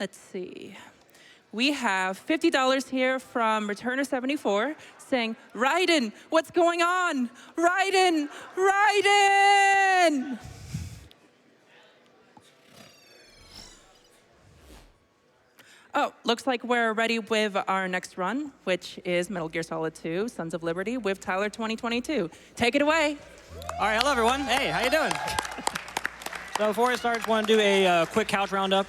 Let's see. We have $50 here from Returner74 saying, Raiden, what's going on? Raiden, Raiden! Oh, looks like we're ready with our next run, which is Metal Gear Solid 2, Sons of Liberty with Tyler2022. Take it away. All right, hello everyone. Hey, how you doing? So before I start, I just want to do a quick couch roundup.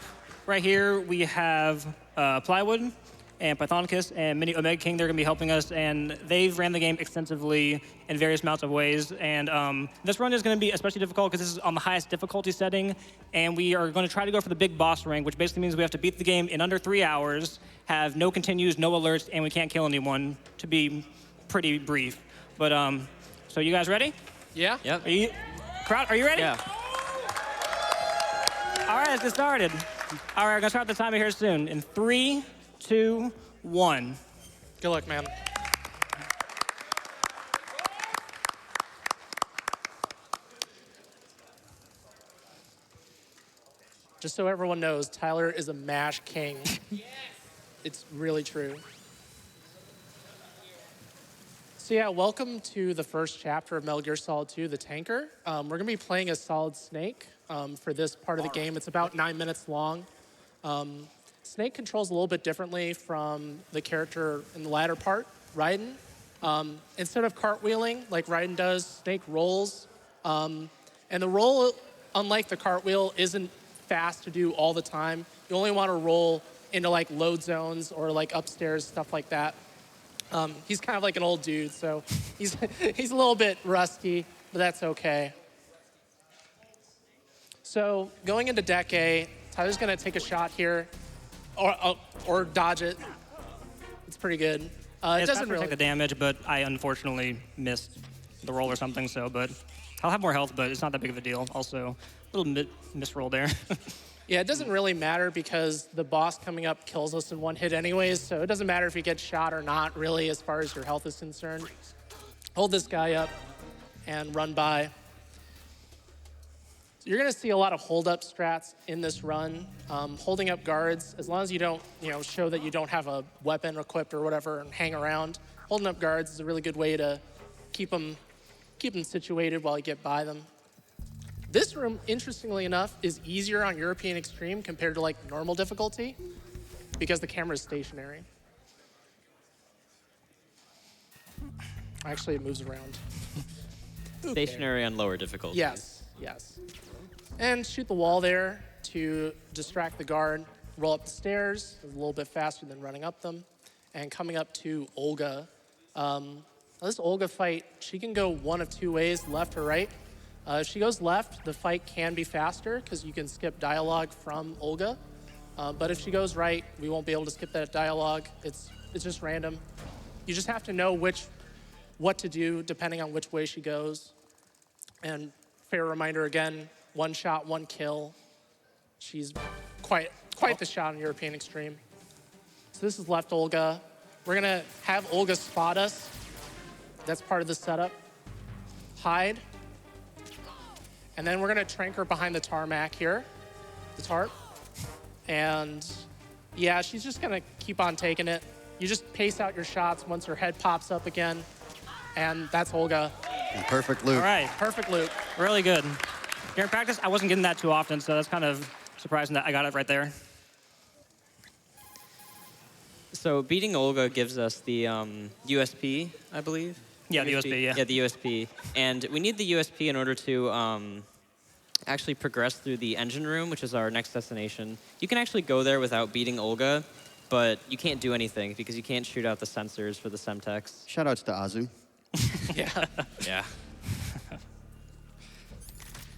Right here, we have Plywood and Pythonicus and Miniomegaking. They're going to be helping us, and they've ran the game extensively in various amounts of ways. And this run is going to be especially difficult because this is on the highest difficulty setting, and we are going to try to go for the big boss rank, which basically means we have to beat the game in under 3 hours, have no continues, no alerts, and we can't kill anyone, to be pretty brief. But so you guys ready? Yeah. Yep. Crowd, are you ready? Yeah. All right, let's get started. All right, we're going to start the timer here soon. In 3, 2, 1. Good luck, man. Just so everyone knows, Tyler is a MASH king. Yes. It's really true. So yeah, welcome to the first chapter of Metal Gear Solid 2, The Tanker. We're going to be playing as Solid Snake for this part of the game. It's about 9 minutes long. Snake controls a little bit differently from the character in the latter part, Raiden. Instead of cartwheeling like Raiden does, Snake rolls. And the roll, unlike the cartwheel, isn't fast to do all the time. You only want to roll into like load zones or like upstairs, stuff like that. He's kind of like an old dude, so he's a little bit rusty, but that's okay. So going into Deck A, Tyler's gonna take a shot here, or dodge it. It's pretty good. It doesn't really take the damage, but I unfortunately missed the roll or something. So, but I'll have more health, but it's not that big of a deal. Also, a little misroll there. Yeah, it doesn't really matter because the boss coming up kills us in one hit anyways, so it doesn't matter if you get shot or not, really, as far as your health is concerned. Hold this guy up and run by. So you're gonna see a lot of hold-up strats in this run. Holding up guards, as long as you don't show that you don't have a weapon equipped or whatever and hang around. Holding up guards is a really good way to keep them situated while you get by them. This room, interestingly enough, is easier on European Extreme compared to like normal difficulty because the camera is stationary. Actually, it moves around. Stationary on lower difficulty. Yes. And shoot the wall there to distract the guard. Roll up the stairs, a little bit faster than running up them. And coming up to Olga. Now this Olga fight, she can go one of two ways, left or right. If she goes left, the fight can be faster because you can skip dialogue from Olga. But if she goes right, we won't be able to skip that dialogue. It's just random. You just have to know what to do depending on which way she goes. And fair reminder again, one shot, one kill. She's quite the shot on European Extreme. So this is left Olga. We're gonna have Olga spot us. That's part of the setup. Hide. And then we're gonna trank her behind the tarmac here, the tarp. And yeah, she's just gonna keep on taking it. You just pace out your shots once her head pops up again. And that's Olga. Perfect loop. All right, Perfect loop. really good. Here in practice, I wasn't getting that too often, so that's kind of surprising that I got it right there. So beating Olga gives us the USP, I believe. Yeah, the USP, yeah. Yeah, the USP. And we need the USP in order to actually progress through the engine room, which is our next destination. You can actually go there without beating Olga, but you can't do anything because you can't shoot out the sensors for the Semtex. Shoutouts to Azu. Yeah. Yeah.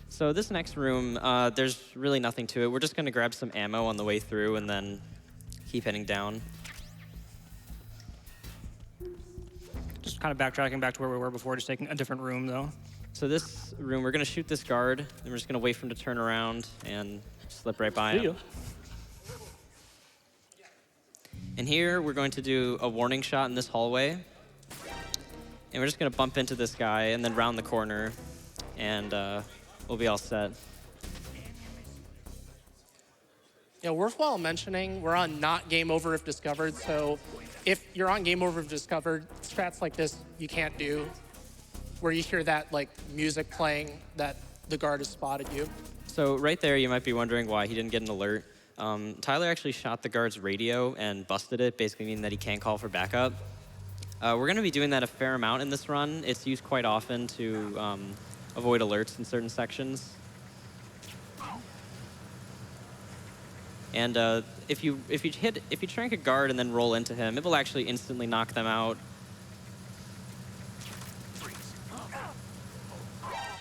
So this next room, there's really nothing to it. We're just going to grab some ammo on the way through and then keep heading down. Just kind of backtracking back to where we were before, just taking a different room, though. So this room, we're going to shoot this guard, and we're just going to wait for him to turn around and slip right by him. And here, we're going to do a warning shot in this hallway. And we're just going to bump into this guy and then round the corner, and we'll be all set. Yeah, worthwhile mentioning, we're on not game over if discovered, so if you're on game over if discovered, strats like this you can't do, where you hear that like music playing that the guard has spotted you. So right there, you might be wondering why he didn't get an alert. Tyler actually shot the guard's radio and busted it, basically meaning that he can't call for backup. We're going to be doing that a fair amount in this run. It's used quite often to avoid alerts in certain sections. And if you trank a guard and then roll into him, it will actually instantly knock them out.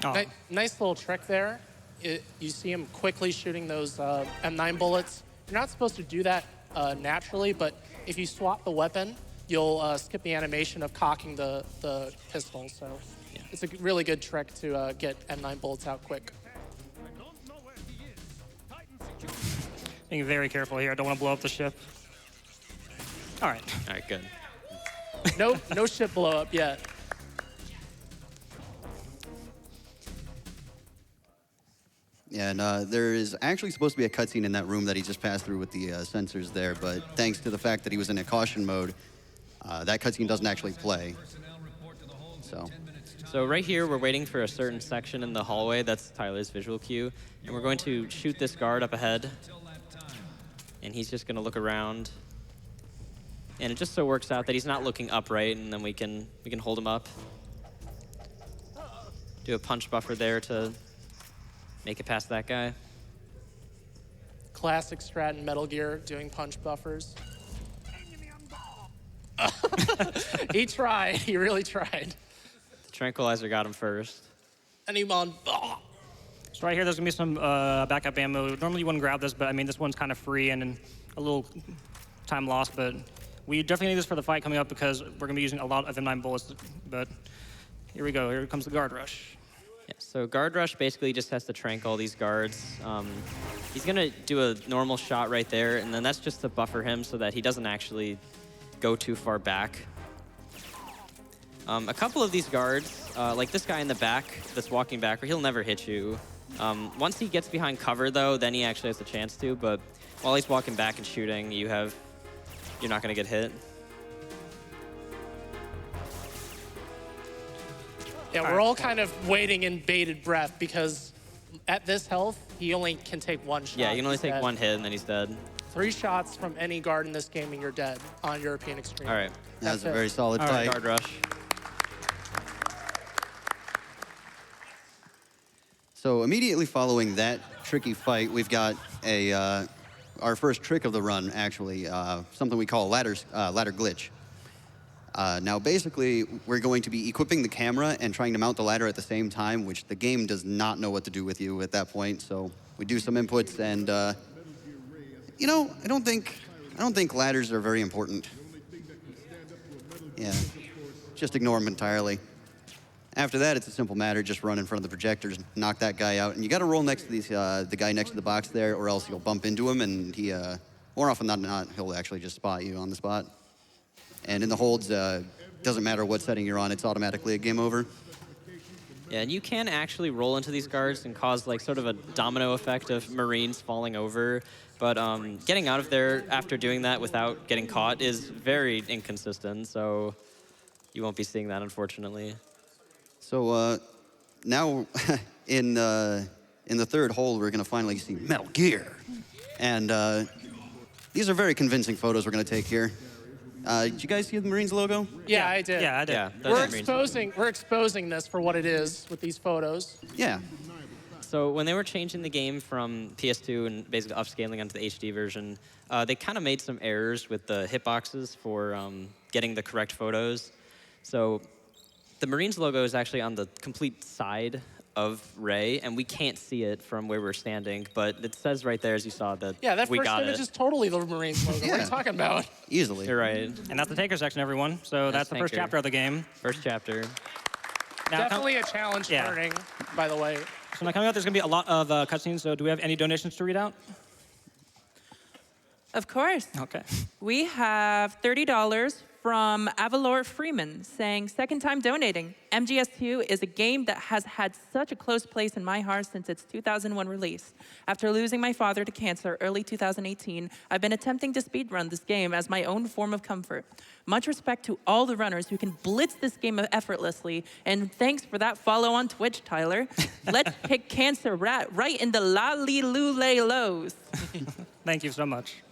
Oh. Nice little trick there. You see him quickly shooting those M9 bullets. You're not supposed to do that naturally, but if you swap the weapon, you'll skip the animation of cocking the pistol. So yeah. It's a really good trick to get M9 bullets out quick. Being very careful here. I don't want to blow up the ship. All right. All right, good. No ship blow up yet. Yeah, and there is actually supposed to be a cutscene in that room that he just passed through with the sensors there, but thanks to the fact that he was in a caution mode, that cutscene doesn't actually play. So right here, we're waiting for a certain section in the hallway. That's Tyler's visual cue. And we're going to shoot this guard up ahead. And he's just going to look around. And it just so works out that he's not looking upright, and then we can hold him up. Do a punch buffer there to make it past that guy. Classic strat in Metal Gear, doing punch buffers. He tried. He really tried. The tranquilizer got him first. Anyone. So right here, there's going to be some backup ammo. Normally you wouldn't grab this, but I mean, this one's kind of free and a little time lost, but we definitely need this for the fight coming up because we're going to be using a lot of M9 bullets. But here we go. Here comes the guard rush. Yeah, so guard rush basically just has to trank all these guards. He's going to do a normal shot right there, and then that's just to buffer him so that he doesn't actually go too far back. A couple of these guards, like this guy in the back that's walking back, he'll never hit you. Once he gets behind cover, though, then he actually has a chance to, but while he's walking back and shooting, you're not going to get hit. Yeah, we're all kind of waiting in bated breath because at this health, he only can take one shot. Yeah, you can only take dead. one hit and then he's dead. 3 shots from any guard in this game and you're dead on European Extreme. All right. That's a it. very solid All fight. right, Guard rush. So immediately following that tricky fight, we've got our first trick of the run, actually, something we call ladder glitch. Now, basically, we're going to be equipping the camera and trying to mount the ladder at the same time, which the game does not know what to do with you at that point. So we do some inputs, and you know, I don't think ladders are very important. Yeah, just ignore them entirely. After that, it's a simple matter. Just run in front of the projectors, knock that guy out, and you got to roll next to the guy next to the box there, or else you'll bump into him, and he, more often than not, he'll actually just spot you on the spot. And in the holds, doesn't matter what setting you're on, it's automatically a game over. Yeah, and you can actually roll into these guards and cause like sort of a domino effect of Marines falling over. But getting out of there after doing that without getting caught is very inconsistent, so you won't be seeing that, unfortunately. So now, in the third hold, we're going to finally see Metal Gear. And these are very convincing photos we're going to take here. Did you guys see the Marines logo? Yeah, I did. Yeah, I did. Yeah, those We're exposing this for what it is with these photos. Yeah. So when they were changing the game from PS2 and basically upscaling onto the HD version, they kind of made some errors with the hitboxes for getting the correct photos. So the Marines logo is actually on the complete side of Ray, and we can't see it from where we're standing, but it says right there, as you saw, that Yeah, that we first got image it. is totally the Marines logo. What are Yeah. you talking about? Easily. You're right. And that's the Taker section, everyone. So that's the first Taker. chapter of the game. First chapter. Now, Definitely a challenge Yeah. learning, by the way. So now coming up, there's going to be a lot of cutscenes. So do we have any donations to read out? Of course. Okay. We have $30 from Avalor Freeman saying, second time donating. MGS2 is a game that has had such a close place in my heart since its 2001 release. After losing my father to cancer early 2018, I've been attempting to speedrun this game as my own form of comfort. Much respect to all the runners who can blitz this game effortlessly, and thanks for that follow on Twitch, Tyler. Let's kick cancer right in the lows. Thank you so much.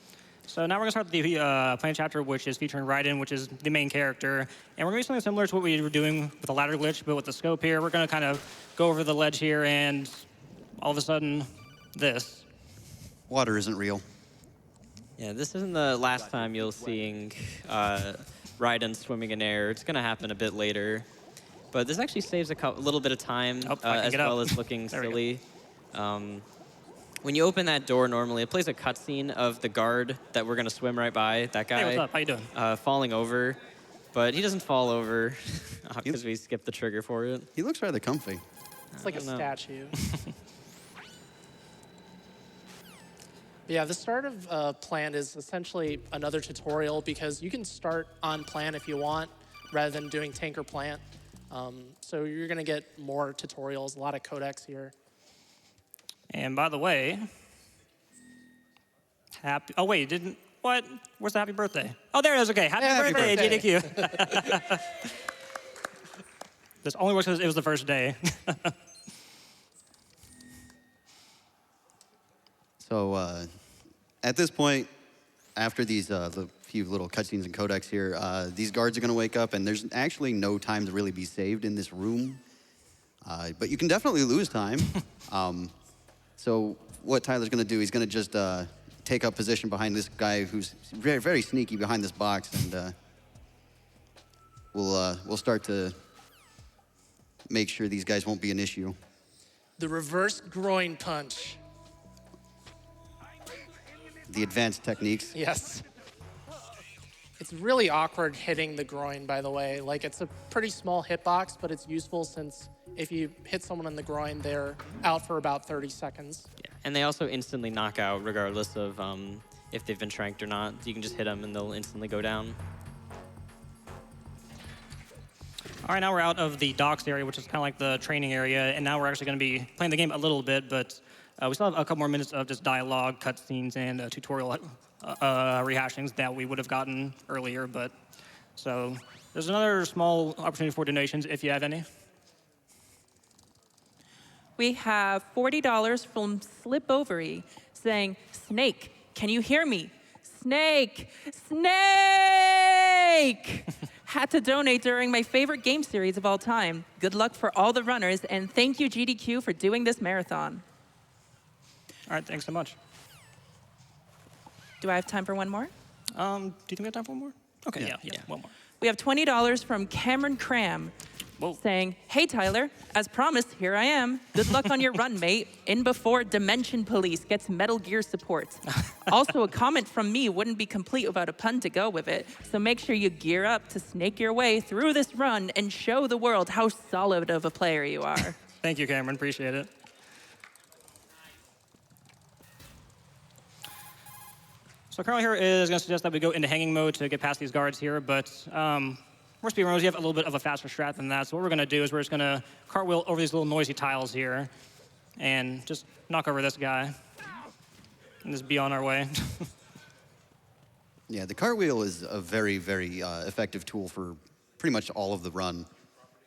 So now we're going to start the playing chapter, which is featuring Raiden, which is the main character. And we're going to do something similar to what we were doing with the ladder glitch, but with the scope here. We're going to kind of go over the ledge here, and all of a sudden, this. Water isn't real. Yeah, this isn't the last time you'll seeing Raiden swimming in air. It's going to happen a bit later. But this actually saves a little bit of time, as well as looking silly. When you open that door normally, it plays a cutscene of the guard that we're going to swim right by, that guy. Hey, what's up? How you doing? Falling over. But he doesn't fall over because we skipped the trigger for it. He looks rather comfy. It's like a statue. Yeah, the start of Plan is essentially another tutorial because you can start on Plan if you want rather than doing Tank or Plant. So you're going to get more tutorials, a lot of codecs here. And by the way, oh wait, didn't, what? Where's the happy birthday? Oh, there it is, okay. Happy birthday, AGDQ. This only works because it was the first day. So at this point, after these the few little cutscenes and codecs here, these guards are going to wake up, and there's actually no time to really be saved in this room. But you can definitely lose time. So what Tyler's going to do, he's going to just take up position behind this guy who's very, very sneaky behind this box, and we'll start to make sure these guys won't be an issue. The reverse groin punch. The advanced techniques. Yes. It's really awkward hitting the groin, by the way. Like, it's a pretty small hitbox, but it's useful since if you hit someone in the groin, they're out for about 30 seconds. Yeah. And they also instantly knock out regardless of if they've been shanked or not. You can just hit them and they'll instantly go down. All right, now we're out of the docks area, which is kind of like the training area, and now we're actually going to be playing the game a little bit, but we still have a couple more minutes of just dialogue, cutscenes, and tutorial rehashings that we would have gotten earlier. But so there's another small opportunity for donations if you have any. We have $40 from Slipovery saying, Snake, can you hear me? Snake! Snake! Had to donate during my favorite game series of all time. Good luck for all the runners, and thank you, GDQ, for doing this marathon. All right, thanks so much. Do I have time for one more? Do you think we have time for one more? Okay, yeah, one more. We have $20 from Cameron Cram saying, hey, Tyler, as promised, here I am. Good luck on your run, mate. In before Dimension Police gets Metal Gear support. Also, a comment from me wouldn't be complete without a pun to go with it. So make sure you gear up to snake your way through this run and show the world how solid of a player you are. Thank you, Cameron. Appreciate it. So Carl here is going to suggest that we go into hanging mode to get past these guards here, but we're speedrunners, you have a little bit of a faster strat than that. So what we're going to do is we're just going to cartwheel over these little noisy tiles here and just knock over this guy and just be on our way. Yeah, the cartwheel is a very, very effective tool for pretty much all of the run,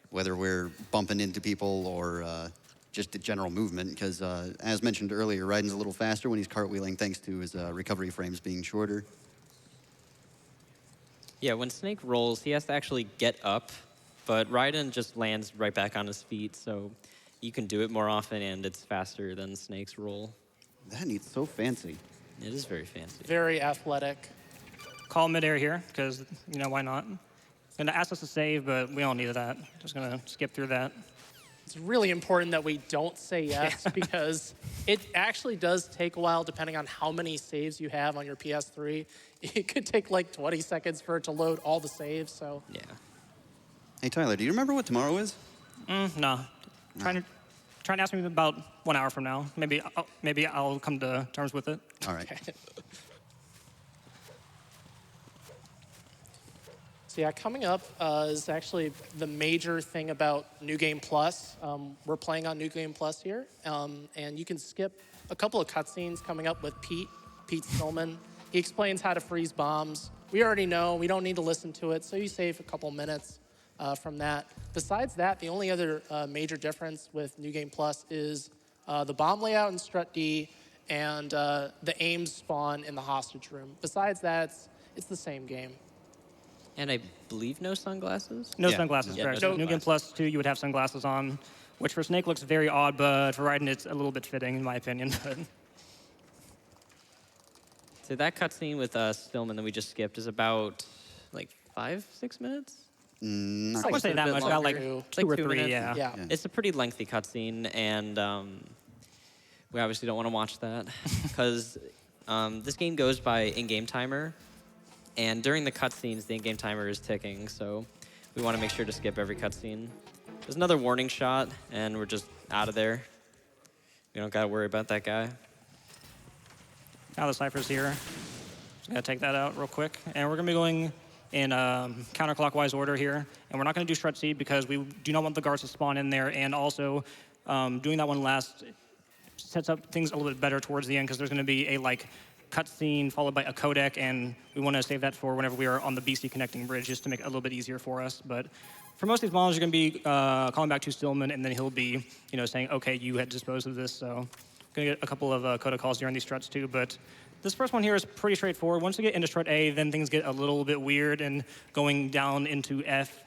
whether we're bumping into people or just the general movement, because as mentioned earlier, Raiden's a little faster when he's cartwheeling thanks to his recovery frames being shorter. Yeah, when Snake rolls, he has to actually get up, but Raiden just lands right back on his feet, so you can do it more often, and it's faster than Snake's roll. That needs so fancy. It is very fancy. Very athletic. Call midair here, because, you know, why not? It's going to ask us to save, but we don't need that. Just going to skip through that. It's really important that we don't say yes because it actually does take a while depending on how many saves you have on your PS3. It could take like 20 seconds for it to load all the saves, so. Yeah. Hey, Tyler, do you remember what tomorrow is? No. Trying to ask me about 1 hour from now. Maybe I'll come to terms with it. All right. Okay. So yeah, coming up is actually the major thing about New Game Plus. We're playing on New Game Plus here, and you can skip a couple of cutscenes coming up with Pete Stillman. He explains how to freeze bombs. We already know, we don't need to listen to it, so you save a couple minutes from that. Besides that, the only other major difference with New Game Plus is the bomb layout in Strut D and the aim spawn in the hostage room. Besides that, it's the same game. And I believe no sunglasses? No Yeah. sunglasses, Yeah, correct. no New Game Plus 2, you would have sunglasses on, which for Snake looks very odd, but for Raiden, it's a little bit fitting, in my opinion. But So that cutscene with Stillman that we just skipped is about like 5-6 minutes? I wouldn't say a that bit much, about like longer. 2 or 2 3, minutes? yeah. Yeah. It's a pretty lengthy cutscene, and we obviously don't want to watch that because this game goes by in-game timer, and during the cutscenes, the in-game timer is ticking, so we want to make sure to skip every cutscene. There's another warning shot, and we're just out of there. We don't got to worry about that guy. Now the Cypher's here. Just gonna take that out real quick. And we're gonna be going in counterclockwise order here. And we're not gonna do Strut C because we do not want the guards to spawn in there. And also, doing that one last sets up things a little bit better towards the end because there's gonna be a cutscene followed by a codec, and we want to save that for whenever we are on the BC connecting bridge just to make it a little bit easier for us. But for most of these bombs, you're gonna be calling back to Stillman, and then he'll be, saying, okay, you had disposed of this, so gonna get a couple of codec calls during these struts too. But this first one here is pretty straightforward. Once we get into strut A, then things get a little bit weird, and going down into F,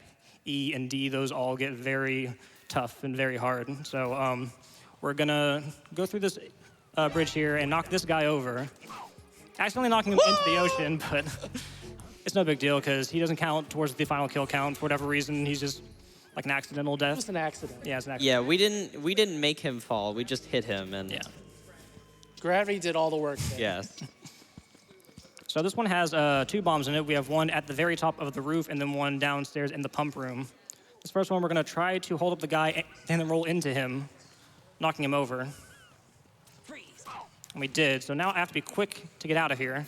E, and D, those all get very tough and very hard. So we're gonna go through this bridge here and knock this guy over. Accidentally knocking him into the ocean, but it's no big deal because he doesn't count towards the final kill count for whatever reason. He's just like an accidental It death. was an accident. Yeah, it's an accident. Yeah, we didn't make him fall. We just hit him, and Yeah. Gravity did all the work there. yes. So this one has 2 bombs in it. We have one at the very top of the roof and then one downstairs in the pump room. This first one, we're going to try to hold up the guy and then roll into him, knocking him over. And we did. So now I have to be quick to get out of here.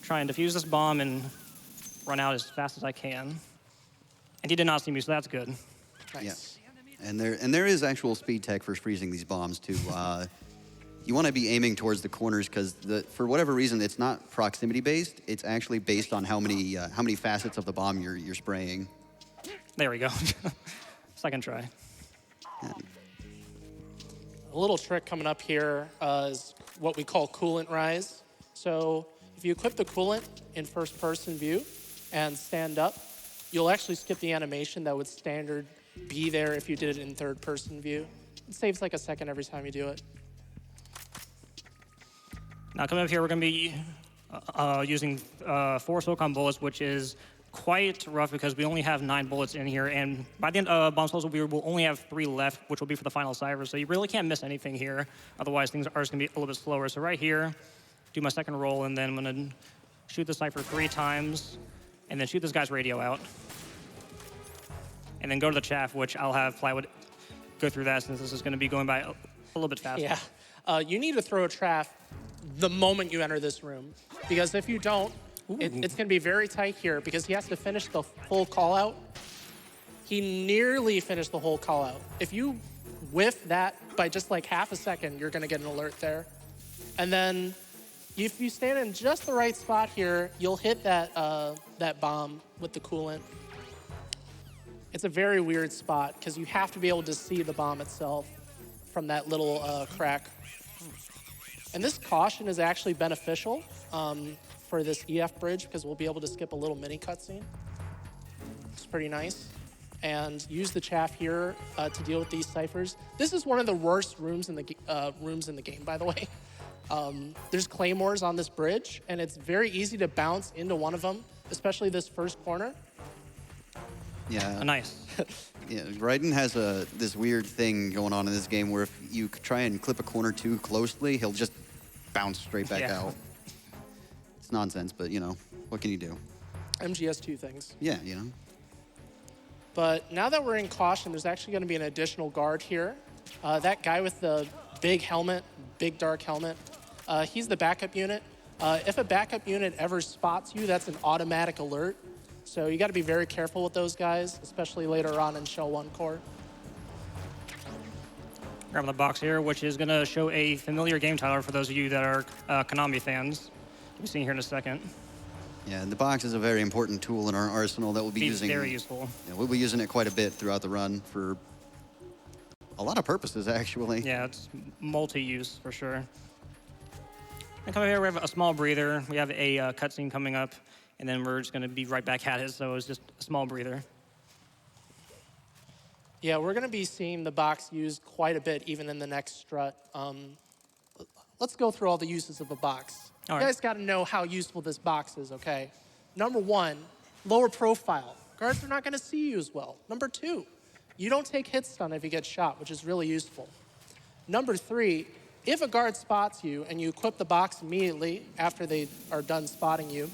Try and defuse this bomb and run out as fast as I can. And he did not see me, so that's good. Nice. Yeah. And there is actual speed tech for freezing these bombs too. You want to be aiming towards the corners because for whatever reason it's not proximity based. It's actually based on how many facets of the bomb you're spraying. There we go. Second try. A little trick coming up here is what we call coolant rise. So if you equip the coolant in first-person view and stand up, you'll actually skip the animation that would standard be there if you did it in third-person view. It saves like a second every time you do it. Now coming up here, we're going to be using 4 silicon bullets, which is quite rough because we only have 9 bullets in here, and by the end of bomb shells, we will only have 3 left, which will be for the final cipher, so you really can't miss anything here. Otherwise, things are just going to be a little bit slower. So right here, do my second roll, and then I'm going to shoot the cipher 3 times, and then shoot this guy's radio out. And then go to the chaff, which I'll have Plywood go through that since this is going to be going by a little bit faster. Yeah. You need to throw a trap the moment you enter this room, because if you don't, it's going to be very tight here because he has to finish the full call out. He nearly finished the whole call out. If you whiff that by just like half a second, you're going to get an alert there. And then if you stand in just the right spot here, you'll hit that bomb with the coolant. It's a very weird spot because you have to be able to see the bomb itself from that little crack. And this caution is actually beneficial for this EF bridge because we'll be able to skip a little mini cutscene. It's pretty nice. And use the chaff here to deal with these ciphers. This is one of the worst rooms in the game, by the way. There's claymores on this bridge, and it's very easy to bounce into one of them, especially this first corner. Yeah. Nice. Yeah, Raiden has this weird thing going on in this game where if you try and clip a corner too closely, he'll just bounce straight back out. It's nonsense, but what can you do? MGS2 things. Yeah, But now that we're in caution, there's actually going to be an additional guard here. That guy with the big helmet, big dark helmet, he's the backup unit. If a backup unit ever spots you, that's an automatic alert. So you got to be very careful with those guys, especially later on in Shell 1 core. Grabbing the box here, which is going to show a familiar game, Tyler, for those of you that are Konami fans. We'll see here in a second. Yeah, and the box is a very important tool in our arsenal that we'll be using. Very useful. Yeah, we'll be using it quite a bit throughout the run for a lot of purposes, actually. Yeah, it's multi-use for sure. And coming here, we have a small breather. We have a cutscene coming up, and then we're just going to be right back at it. So it's just a small breather. Yeah, we're going to be seeing the box used quite a bit, even in the next strut. Let's go through all the uses of a box. All right. You guys got to know how useful this box is, okay? Number one, lower profile. Guards are not going to see you as well. Number two, you don't take hit stun if you get shot, which is really useful. Number three, if a guard spots you and you equip the box immediately after they are done spotting you,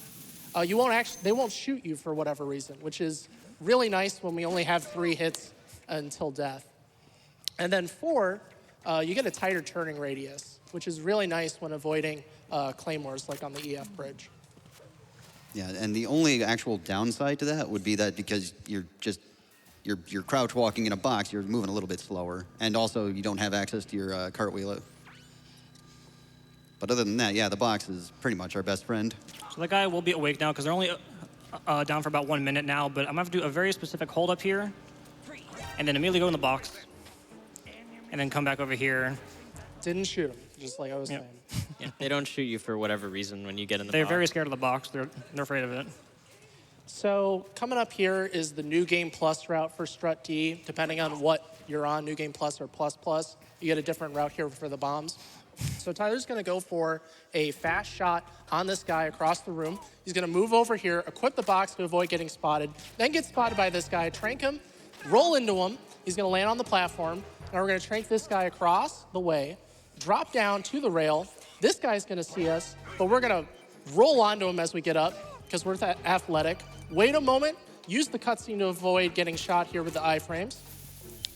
they won't shoot you for whatever reason, which is really nice when we only have 3 hits until death. And then 4, you get a tighter turning radius, which is really nice when avoiding claymores like on the EF bridge. Yeah, and the only actual downside to that would be that because you're crouch walking in a box, you're moving a little bit slower, and also you don't have access to your cartwheel. But other than that, yeah, the box is pretty much our best friend. So that guy will be awake now because they're only down for about 1 minute now. But I'm going to have to do a very specific hold up here, and then immediately go in the box, and then come back over here. Didn't shoot him, just like I was saying. Yeah, they don't shoot you for whatever reason when you get in the They're box. very scared of the box. They're afraid of it. So coming up here is the New Game Plus route for Strut D. Depending on what you're on, New Game Plus or Plus Plus, you get a different route here for the bombs. So Tyler's going to go for a fast shot on this guy across the room. He's going to move over here, equip the box to avoid getting spotted, then get spotted by this guy, trank him, roll into him. He's going to land on the platform. Now we're going to trank this guy across the way, drop down to the rail. This guy's going to see us, but we're going to roll onto him as we get up because we're athletic. Wait a moment, use the cutscene to avoid getting shot here with the iframes.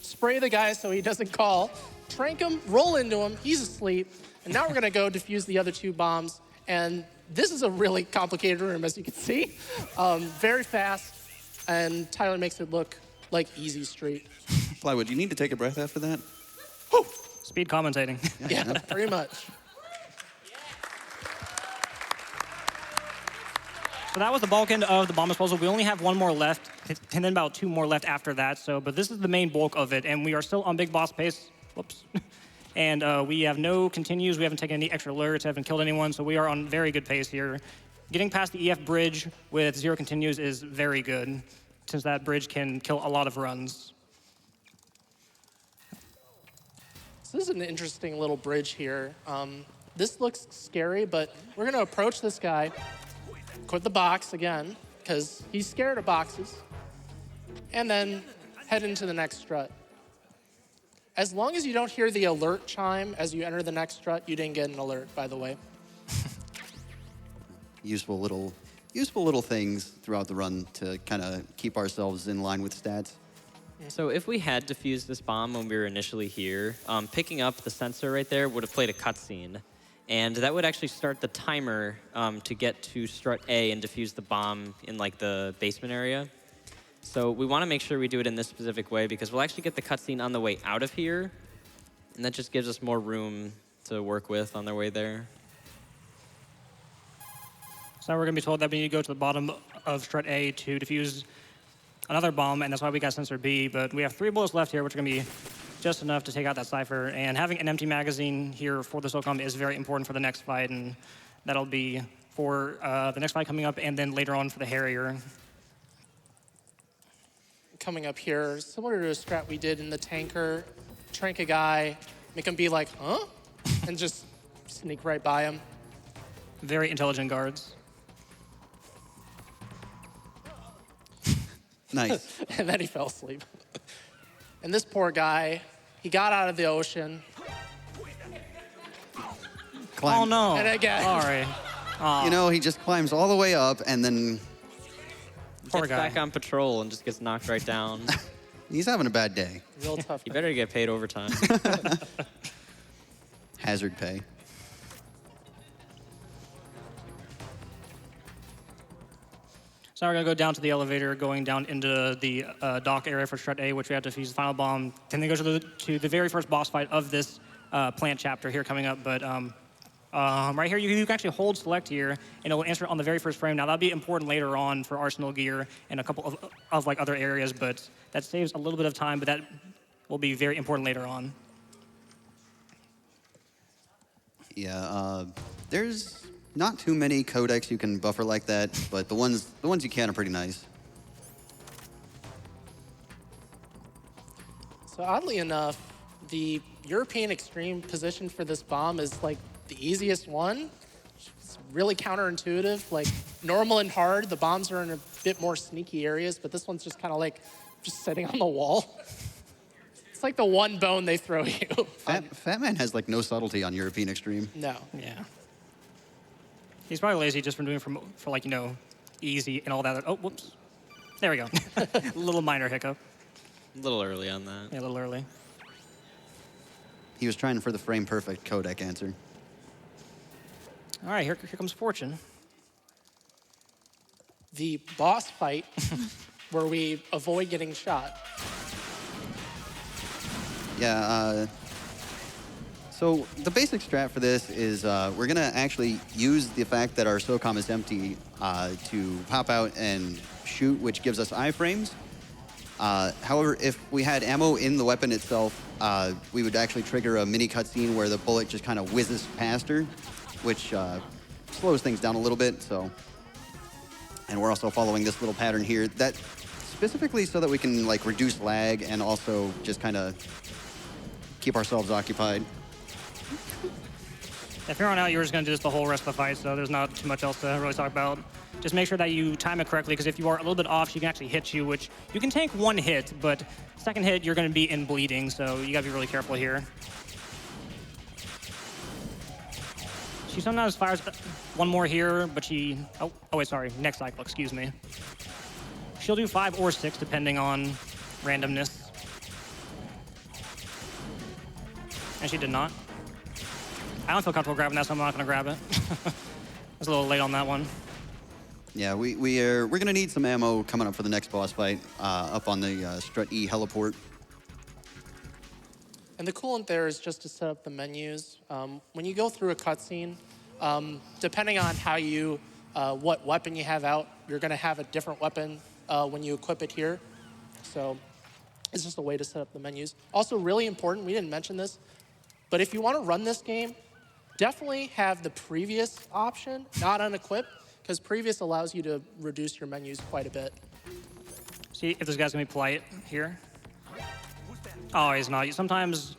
Spray the guy so he doesn't call. Trank him, roll into him, he's asleep. And now we're gonna go defuse the other 2 bombs. And this is a really complicated room, as you can see. Very fast, and Tyler makes it look like easy street. Plywood, you need to take a breath after that? Whew. Speed commentating. Yeah, pretty much. So that was the bulk end of the bomb disposal. We only have 1 more left, and then about 2 more left after that. But this is the main bulk of it, and we are still on big boss pace. Whoops. And we have no continues. We haven't taken any extra alerts, haven't killed anyone, so we are on very good pace here. Getting past the EF bridge with 0 continues is very good, since that bridge can kill a lot of runs. So this is an interesting little bridge here. This looks scary, but we're gonna approach this guy, quit the box again, because he's scared of boxes, and then head into the next strut. As long as you don't hear the alert chime as you enter the next strut, you didn't get an alert, by the way. Useful little things throughout the run to kind of keep ourselves in line with stats. So if we had defused this bomb when we were initially here, picking up the sensor right there would have played a cutscene. And that would actually start the timer to get to strut A and defuse the bomb in like the basement area. So we want to make sure we do it in this specific way because we'll actually get the cutscene on the way out of here. And that just gives us more room to work with on their way there. So now we're going to be told that we need to go to the bottom of strut A to defuse another bomb, and that's why we got sensor B. But we have 3 bullets left here, which are going to be just enough to take out that Cypher. And having an empty magazine here for the SOCOM is very important for the next fight, and that'll be for the next fight coming up and then later on for the Harrier. Coming up here, similar to a strat we did in the tanker, trank a guy, make him be like, huh? And just sneak right by him. Very intelligent guards. Nice. And then he fell asleep. And this poor guy, he got out of the ocean. Oh, no. And again. Sorry. You know, he just climbs all the way up and then Poor Gets guy. back on patrol and just gets knocked right down. he's having a bad day. Real tough. You better get paid overtime. Hazard pay. So now we're going to go down to the elevator, going down into the dock area for Strat A, which we have to defuse the final bomb. Then they go to the very first boss fight of this plant chapter here coming up. But right here, you can actually hold select here, and it'll answer on the very first frame. Now, that'll be important later on for arsenal gear and a couple of like other areas, but that saves a little bit of time, but that will be very important later on. Yeah, there's not too many codecs you can buffer like that, but the ones you can are pretty nice. So oddly enough, the European extreme position for this bomb is like the easiest one. It's really counterintuitive. Like normal and hard, the bombs are in a bit more sneaky areas, but this one's just kind of like just sitting on the wall. It's like the one bone they throw you. Fat Man has like no subtlety on European extreme. No. Yeah. He's probably lazy just from doing for like, easy and all that. Oh, whoops. There we go. A little minor hiccup. A little early on that. Yeah, a little early. He was trying for the frame perfect codec answer. All right, here comes Fortune. The boss fight where we avoid getting shot. Yeah, so the basic strat for this is we're going to actually use the fact that our SOCOM is empty to pop out and shoot, which gives us iframes. However, if we had ammo in the weapon itself, we would actually trigger a mini cutscene where the bullet just kind of whizzes past her, which slows things down a little bit. So, and we're also following this little pattern here that specifically so that we can like reduce lag and also just kind of keep ourselves occupied. If you're on out, you're just going to do this the whole rest of the fight, so there's not too much else to really talk about. Just make sure that you time it correctly, because if you are a little bit off, she can actually hit you, which you can tank one hit, but second hit, you're going to be in bleeding, so you got to be really careful here. She sometimes fires one more here, but she... Oh, wait, sorry. Next cycle, excuse me. She'll do 5 or 6, depending on randomness. And she did not. I don't feel comfortable grabbing that, so I'm not going to grab it. I was a little late on that one. Yeah, we're going to need some ammo coming up for the next boss fight up on the Strut E heliport. And the coolant there is just to set up the menus. When you go through a cutscene, depending on how what weapon you have out, you're going to have a different weapon when you equip it here. So it's just a way to set up the menus. Also, really important, we didn't mention this, but if you want to run this game, definitely have the previous option, not unequipped, because previous allows you to reduce your menus quite a bit. See if this guy's going to be polite here. Oh, he's not. Sometimes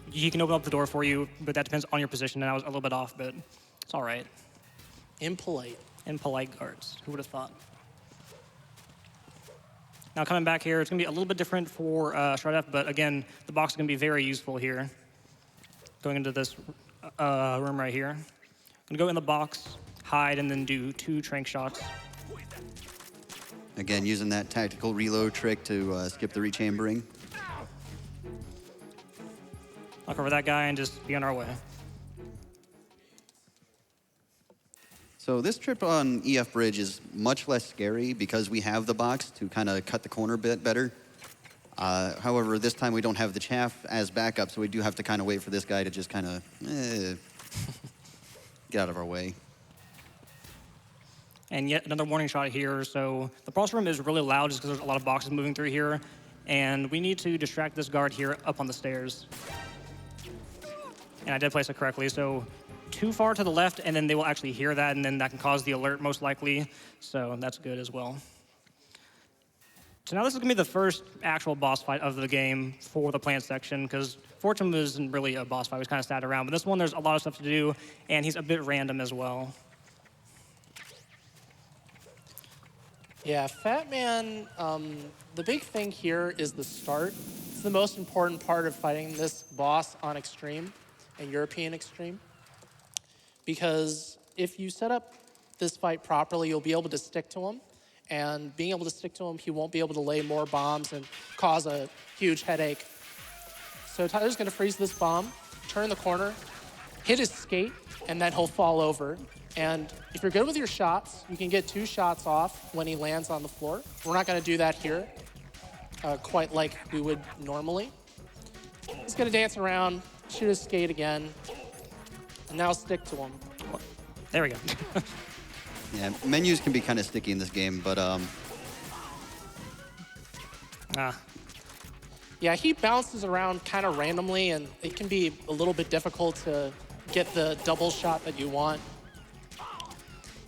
he can open up the door for you, but that depends on your position, and I was a little bit off, but it's all right. Impolite. Impolite guards. Who would have thought? Now, coming back here, it's going to be a little bit different for Strat F, but again, the box is going to be very useful here. Going into this room right here. I'm going to go in the box, hide, and then do 2 trank shots. Again, using that tactical reload trick to skip the rechambering. I'll cover that guy and just be on our way. So this trip on EF Bridge is much less scary because we have the box to kind of cut the corner a bit better. However, this time we don't have the chaff as backup, so we do have to kind of wait for this guy to just kind of get out of our way. And yet another warning shot here. So the boss room is really loud just because there's a lot of boxes moving through here. And we need to distract this guard here up on the stairs. And I did place it correctly. So too far to the left, and then they will actually hear that, and then that can cause the alert most likely. So that's good as well. So now this is going to be the first actual boss fight of the game for the plant section, because Fortune wasn't really a boss fight. He was kind of sat around. But this one, there's a lot of stuff to do, and he's a bit random as well. Yeah, Fat Man, the big thing here is the start. It's the most important part of fighting this boss on Extreme and European Extreme. Because if you set up this fight properly, you'll be able to stick to him. And being able to stick to him, he won't be able to lay more bombs and cause a huge headache. So Tyler's going to freeze this bomb, turn the corner, hit his skate, and then he'll fall over. And if you're good with your shots, you can get 2 shots off when he lands on the floor. We're not going to do that here, quite like we would normally. He's going to dance around, shoot his skate again, and now stick to him. There we go. Yeah, menus can be kind of sticky in this game, but Yeah, he bounces around kind of randomly, and it can be a little bit difficult to get the double shot that you want.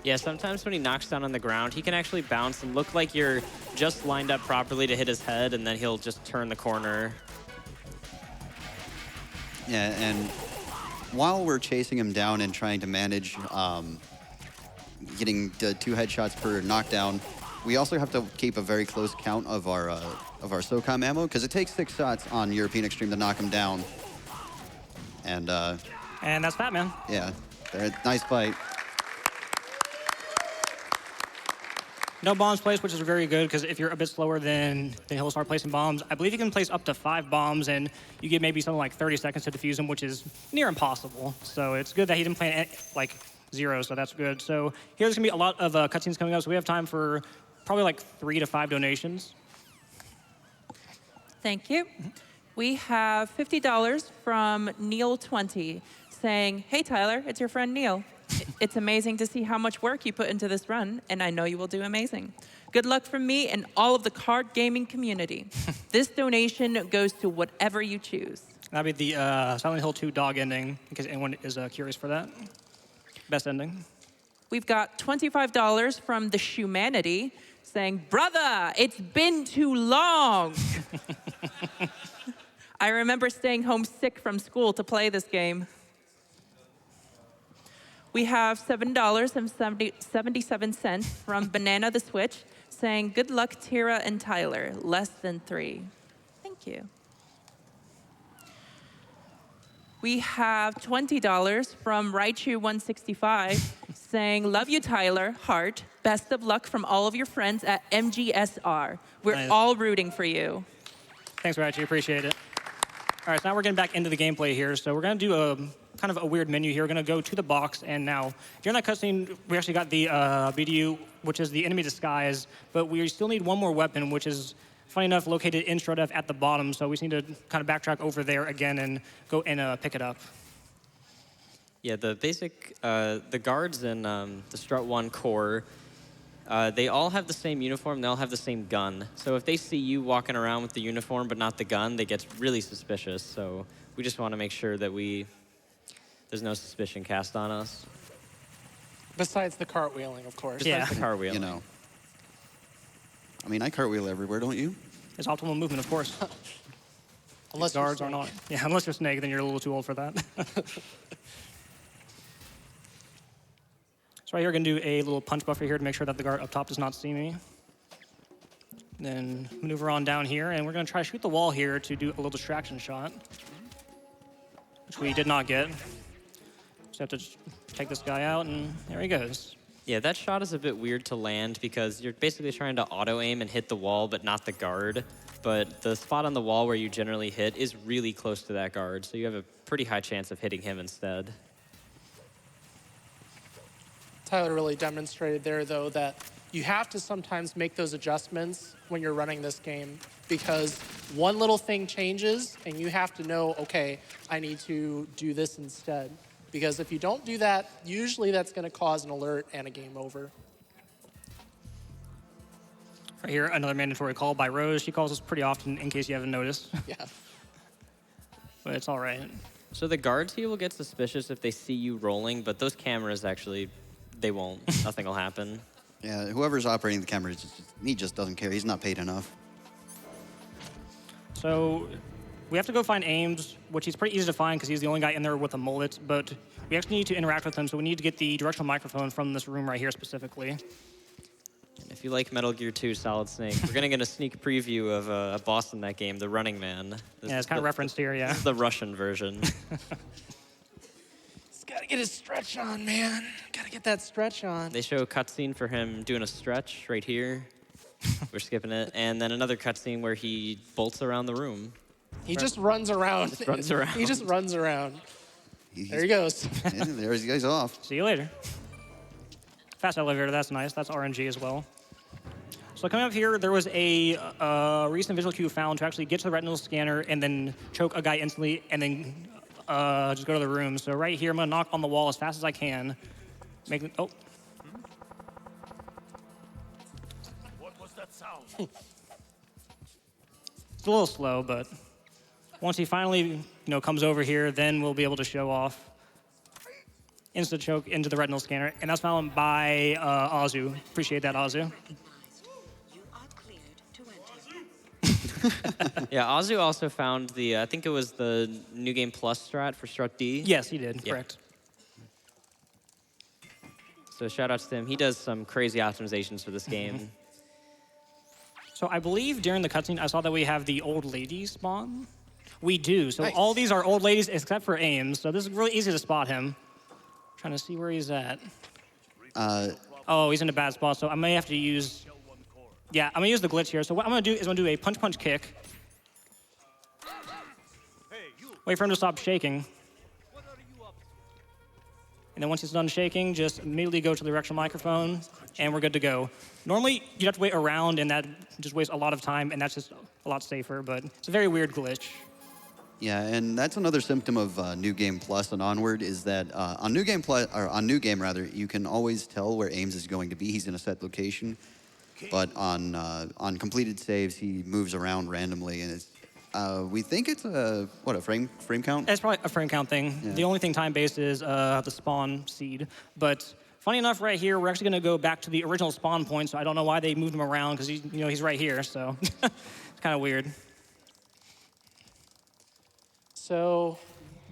Yeah, sometimes when he knocks down on the ground, he can actually bounce and look like you're just lined up properly to hit his head, and then he'll just turn the corner. yeah, and while we're chasing him down and trying to manage getting the 2 headshots per knockdown, we also have to keep a very close count of our SOCOM ammo, because it takes 6 shots on European Extreme to knock him down. And that's that, man. yeah, nice fight. No bombs placed, which is very good, because if you're a bit slower, then he'll start placing bombs. I believe you can place up to 5 bombs, and you get maybe something like 30 seconds to defuse them, which is near impossible. So it's good that he didn't play like 0, so that's good. So here's going to be a lot of cutscenes coming up, so we have time for probably like 3 to 5 donations. Thank you. We have $50 from Neil20 saying, "Hey Tyler, it's your friend Neil. It's amazing to see how much work you put into this run, and I know you will do amazing. Good luck from me and all of the card gaming community. This donation goes to whatever you choose." That'd be the Silent Hill 2 dog ending, in case anyone is curious for that. Best ending. We've got $25 from the Humanity saying, "Brother, it's been too long." I remember staying home sick from school to play this game. We have $7.77 from Banana the Switch saying, "Good luck, Tira and Tyler, less than 3. Thank you. We have $20 from Raichu165 saying, "Love you, Tyler, heart. Best of luck from all of your friends at MGSR. We're Nice. all rooting for you." Thanks, Raichu. Appreciate it. All right, so now we're getting back into the gameplay here. So we're going to do a kind of a weird menu here. We're going to go to the box, and now during that cutscene, we actually got the BDU, which is the enemy disguise, but we still need one more weapon, which is, funny enough, located in Strut F at the bottom. So we just need to kind of backtrack over there again and go and pick it up. Yeah, the basic, the guards in the Strut 1 core, they all have the same uniform, they all have the same gun. So if they see you walking around with the uniform but not the gun, they get really suspicious. So we just want to make sure that there's no suspicion cast on us. Besides the cartwheeling, of course. Yeah. The cartwheel. You know. I mean, I cartwheel everywhere, don't you? It's optimal movement, of course. Unless you're Guards are Snake. not. Yeah, unless you're Snake, then you're a little too old for that. So right here, we're going to do a little punch buffer here to make sure that the guard up top does not see me. Then maneuver on down here, and we're going to try to shoot the wall here to do a little distraction shot, which we did not get. Just have to take this guy out, and there he goes. Yeah, that shot is a bit weird to land because you're basically trying to auto-aim and hit the wall, but not the guard. But the spot on the wall where you generally hit is really close to that guard, so you have a pretty high chance of hitting him instead. Tyler really demonstrated there, though, that you have to sometimes make those adjustments when you're running this game, because one little thing changes and you have to know, okay, I need to do this instead. Because if you don't do that, usually that's going to cause an alert and a game over. Right here, another mandatory call by Rose. She calls us pretty often, in case you haven't noticed. Yeah. But it's all right. So the guards here will get suspicious if they see you rolling, but those cameras actually, they won't. Nothing will happen. Yeah, whoever's operating the camera, he just doesn't care. He's not paid enough. So we have to go find Ames, which is pretty easy to find because he's the only guy in there with a mullet, but we actually need to interact with him, so we need to get the directional microphone from this room right here specifically. And if you like Metal Gear 2 Solid Snake, we're going to get a sneak preview of a boss in that game, the Running Man. Yeah, it's kind of referenced here, yeah. This is the Russian version. He's got to get his stretch on, man. Got to get that stretch on. They show a cutscene for him doing a stretch right here. We're skipping it. And then another cutscene where he bolts around the room. He just runs around. Just runs around. He just runs around. There he goes. Yeah, there he goes off. See you later. Fast elevator, that's nice. That's RNG as well. So coming up here, there was a recent visual cue found to actually get to the retinal scanner and then choke a guy instantly and then just go to the room. So right here, I'm going to knock on the wall as fast as I can. Oh. What was that sound? It's a little slow, but once he finally comes over here, then we'll be able to show off instant choke into the retinal scanner. And that's found by Azu. Appreciate that, Azu. Yeah, Azu also found the, I think it was the New Game Plus strat for Strut D. Yes, he did, Yeah. correct. So shout out to him. He does some crazy optimizations for this game. So I believe during the cutscene, I saw that we have the old lady spawn. We do. So Nice. all these are old ladies except for Ames. So this is really easy to spot him. Trying to see where he's at. Oh, he's in a bad spot. So I may have to use... Yeah, I'm going to use the glitch here. So what I'm going to do is I'm going to do a punch-punch kick. Wait for him to stop shaking. And then once he's done shaking, just immediately go to the directional microphone, and we're good to go. Normally, you'd have to wait around, and that just wastes a lot of time, and that's just a lot safer, but it's a very weird glitch. Yeah, and that's another symptom of New Game Plus and onward is that on New Game Plus, or on New Game rather, you can always tell where Ames is going to be. He's in a set location, but on completed saves, he moves around randomly, and it's we think it's a frame count. It's probably a frame count thing. Yeah. The only thing time-based is the spawn seed, but funny enough, right here, we're actually going to go back to the original spawn point, so I don't know why they moved him around, because he's right here, so it's kind of weird. So,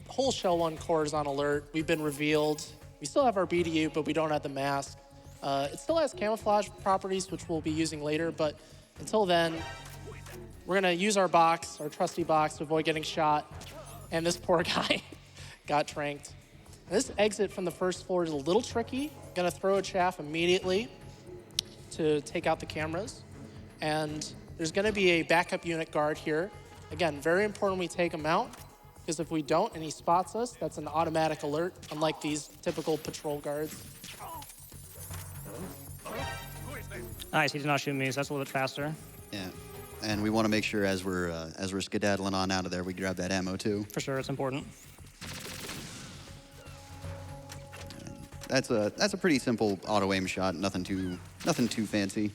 whole Shell 1 core is on alert. We've been revealed. We still have our BDU, but we don't have the mask. It still has camouflage properties, which we'll be using later, but until then, we're gonna use our box, our trusty box, to avoid getting shot. And this poor guy got tranked. And this exit from the first floor is a little tricky. Gonna throw a chaff immediately to take out the cameras. And there's gonna be a backup unit guard here. Again, very important we take him out, because if we don't and he spots us, that's an automatic alert, unlike these typical patrol guards. Nice, he did not shoot me, so that's a little bit faster. Yeah, and we want to make sure as we're skedaddling on out of there, we grab that ammo too. For sure, it's important. That's a pretty simple auto aim shot. Nothing too fancy.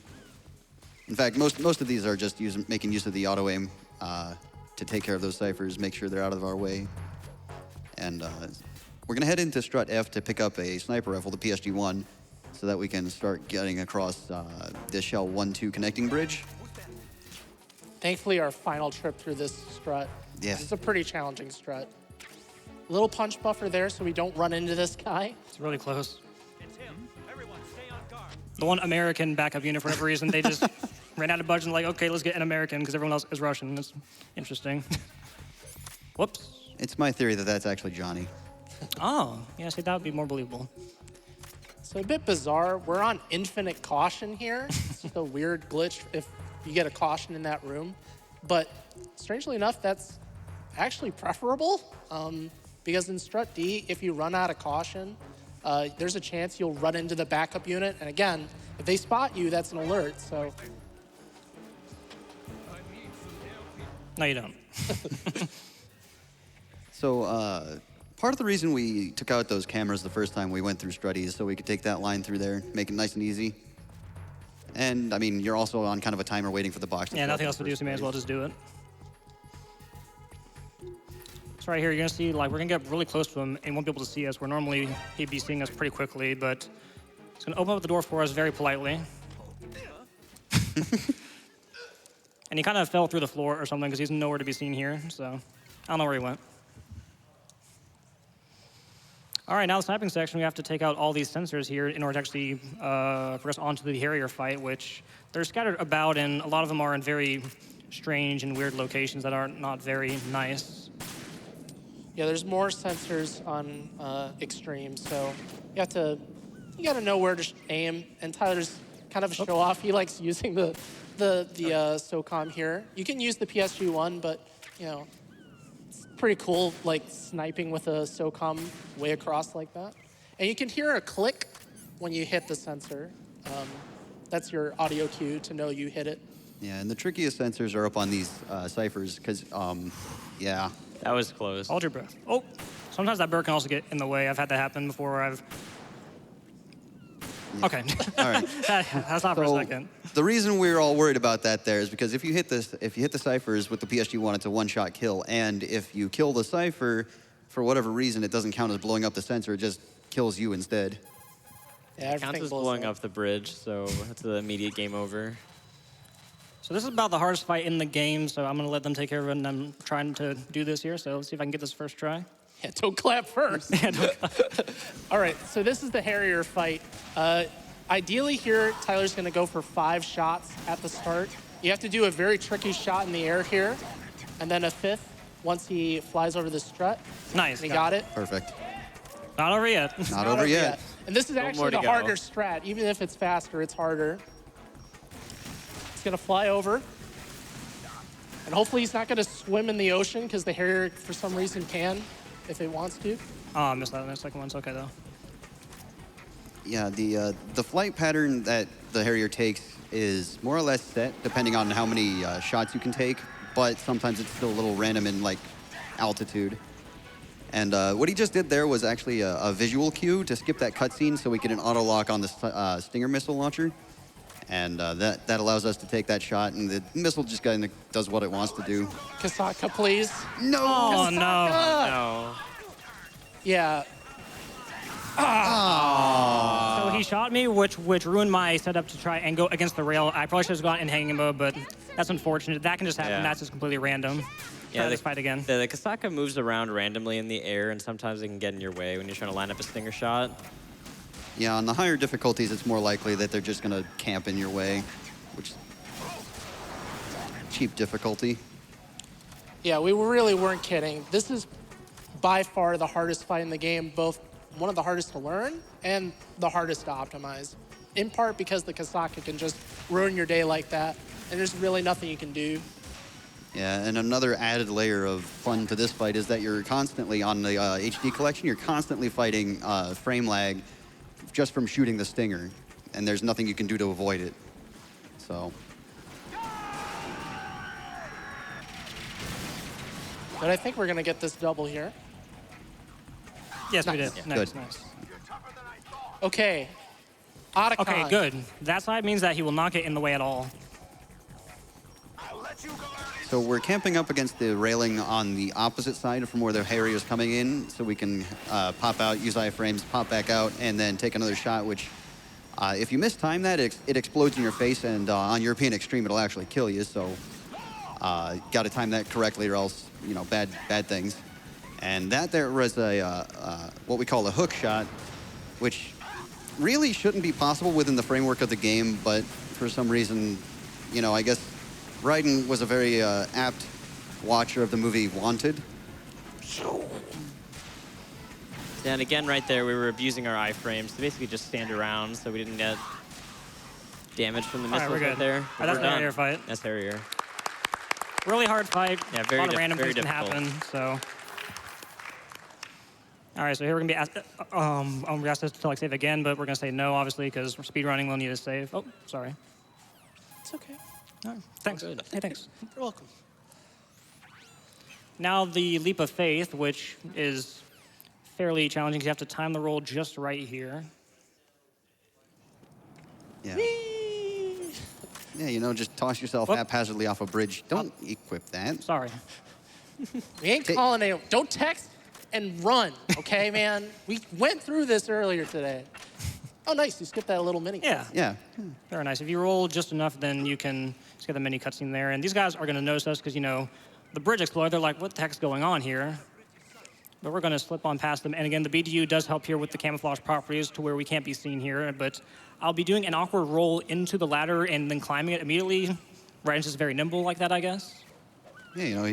In fact, most of these are just making use of the auto aim to take care of those ciphers, make sure they're out of our way. And we're gonna head into Strut F to pick up a sniper rifle, the PSG-1, so that we can start getting across the Shell 1-2 connecting bridge. Thankfully, our final trip through this strut. Yeah. It's a pretty challenging strut. Little punch buffer there so we don't run into this guy. It's really close. The one American backup unit, for whatever reason, they just ran out of budget and like, okay, let's get an American because everyone else is Russian. That's interesting. Whoops. It's my theory that that's actually Johnny. Oh, yeah, see, that would be more believable. So a bit bizarre. We're on infinite caution here. It's just a weird glitch if you get a caution in that room. But strangely enough, that's actually preferable because in Strut D, if you run out of caution, there's a chance you'll run into the backup unit. And again, if they spot you, that's an alert. So No, you don't. So part of the reason we took out those cameras the first time we went through Strutty is so we could take that line through there, make it nice and easy. And I mean, you're also on kind of a timer waiting for the box to Yeah, fill up nothing in else to the do, first so you may as well place. just do it. So right here, you're gonna see, like, we're gonna get really close to him and he won't be able to see us, where normally he'd be seeing us pretty quickly, but he's gonna open up the door for us very politely. And he kind of fell through the floor or something because he's nowhere to be seen here, so I don't know where he went. All right, now the sniping section, we have to take out all these sensors here in order to actually progress onto the Harrier fight, which they're scattered about, and a lot of them are in very strange and weird locations that are not very nice. yeah, there's more sensors on Extreme. So you gotta know where to aim. And Tyler's kind of a show off. He likes using the SOCOM here. You can use the PSG-1, but you know, it's pretty cool, like sniping with a SOCOM way across like that. And you can hear a click when you hit the sensor. That's your audio cue to know you hit it. Yeah, and the trickiest sensors are up on these ciphers because, yeah. That was close. Hold your breath. Oh, sometimes that bird can also get in the way. I've had that happen before where I've... Okay. All right. That's not for a So second. the reason we're all worried about that there is because if you hit the ciphers with the PSG-1, it's a one-shot kill, and if you kill the cipher, for whatever reason, it doesn't count as blowing up the sensor. It just kills you instead. Yeah, Counts everything as blows blowing up. up the bridge, so it's an immediate game over. So this is about the hardest fight in the game, so I'm going to let them take care of it, and I'm trying to do this here, so let's see if I can get this first try. Yeah, don't clap first. All right, so this is the Harrier fight. Ideally here, Tyler's gonna go for 5 shots at the start. You have to do a very tricky shot in the air here, and then a 5th once he flies over the strut. Nice. And he got it. Perfect. Not over yet. Not over yet. And this is Still actually more to the go. harder strat. Even if it's faster, it's harder. It's gonna fly over. And hopefully he's not gonna swim in the ocean because the Harrier, for some reason, can if it wants to. Oh, I missed that in the second one. It's okay, though. Yeah, the flight pattern that the Harrier takes is more or less set depending on how many shots you can take, but sometimes it's still a little random in like altitude. And what he just did there was actually a visual cue to skip that cutscene so we get an auto lock on the Stinger missile launcher. And that allows us to take that shot, and the missile just kind of does what it wants to do. Kasaka, please. No! Oh, no. No. Yeah, So he shot me, which ruined my setup to try and go against the rail. I probably should have gone in hanging mode, but that's unfortunate. That can just happen. Yeah. That's just completely random. Try this fight again. The Kasaka moves around randomly in the air, and sometimes it can get in your way when you're trying to line up a stinger shot. Yeah, on the higher difficulties, it's more likely that they're just going to camp in your way, which is cheap difficulty. yeah, we really weren't kidding. This is by far the hardest fight in the game, both one of the hardest to learn and the hardest to optimize. In part because the Kasaka can just ruin your day like that, and there's really nothing you can do. Yeah, and another added layer of fun to this fight is that you're constantly, on the HD collection, you're constantly fighting frame lag just from shooting the Stinger, and there's nothing you can do to avoid it. So, But I think we're gonna get this double here. Yes, we Nice. did. Yeah. Nice, Good. nice. Okay, Otacon. Okay, good. That side means that he will not get in the way at all. so we're camping up against the railing on the opposite side from where the Harrier is coming in, so we can pop out, use iframes, pop back out, and then take another shot, which, if you mistime that, it explodes in your face, and on European Extreme, it'll actually kill you, so got to time that correctly or else, you know, bad things. And that there was what we call a hook shot, which really shouldn't be possible within the framework of the game, but for some reason, you know, I guess Raiden was a very apt watcher of the movie Wanted. And again, right there, we were abusing our iframes to basically just stand around so we didn't get damage from the All right, missiles we're right good. there. All right, But that's we're the done. Harrier fight. That's Harrier. Really hard fight. Yeah, a lot of random very things can difficult. happen, so. All right, so here we're gonna be asked, we asked us to like save again, but we're gonna say no, obviously, because we're speedrunning, we'll need a save. Oh, sorry. It's okay. All right, thanks. good. Hey, thanks. You're welcome. Now the leap of faith, which is fairly challenging because you have to time the roll just right here. Yeah. Yeah, you know, just toss yourself Whoop. haphazardly off a bridge. Don't equip that. Sorry. We ain't calling anyone. Don't text and run, okay, man? We went through this earlier today. Oh, nice. You skipped that little mini. Yeah, Yeah. very nice. If you roll just enough, then you can just get the mini cutscene there. And these guys are gonna notice us because, you know, the bridge exploded. They're like, what the heck's going on here? But we're gonna slip on past them. And again, the BDU does help here with the camouflage properties to where we can't be seen here. But I'll be doing an awkward roll into the ladder and then climbing it immediately. Raiden's just very nimble like that, I guess. Yeah, you know,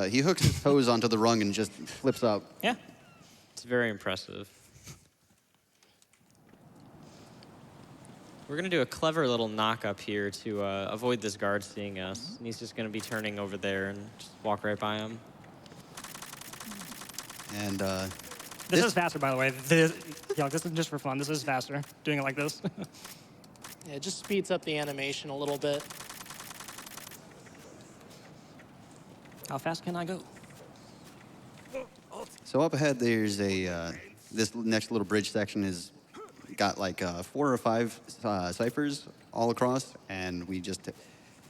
he hooks his toes onto the rung and just flips up. Yeah. It's very impressive. We're going to do a clever little knock up here to avoid this guard seeing us. And he's just going to be turning over there and just walk right by him. And This is faster, by the way. This is just for fun. This is faster, doing it like this. Yeah, it just speeds up the animation a little bit. How fast can I go? So up ahead, there's a this next little bridge section is got like 4 or 5 ciphers all across, and we just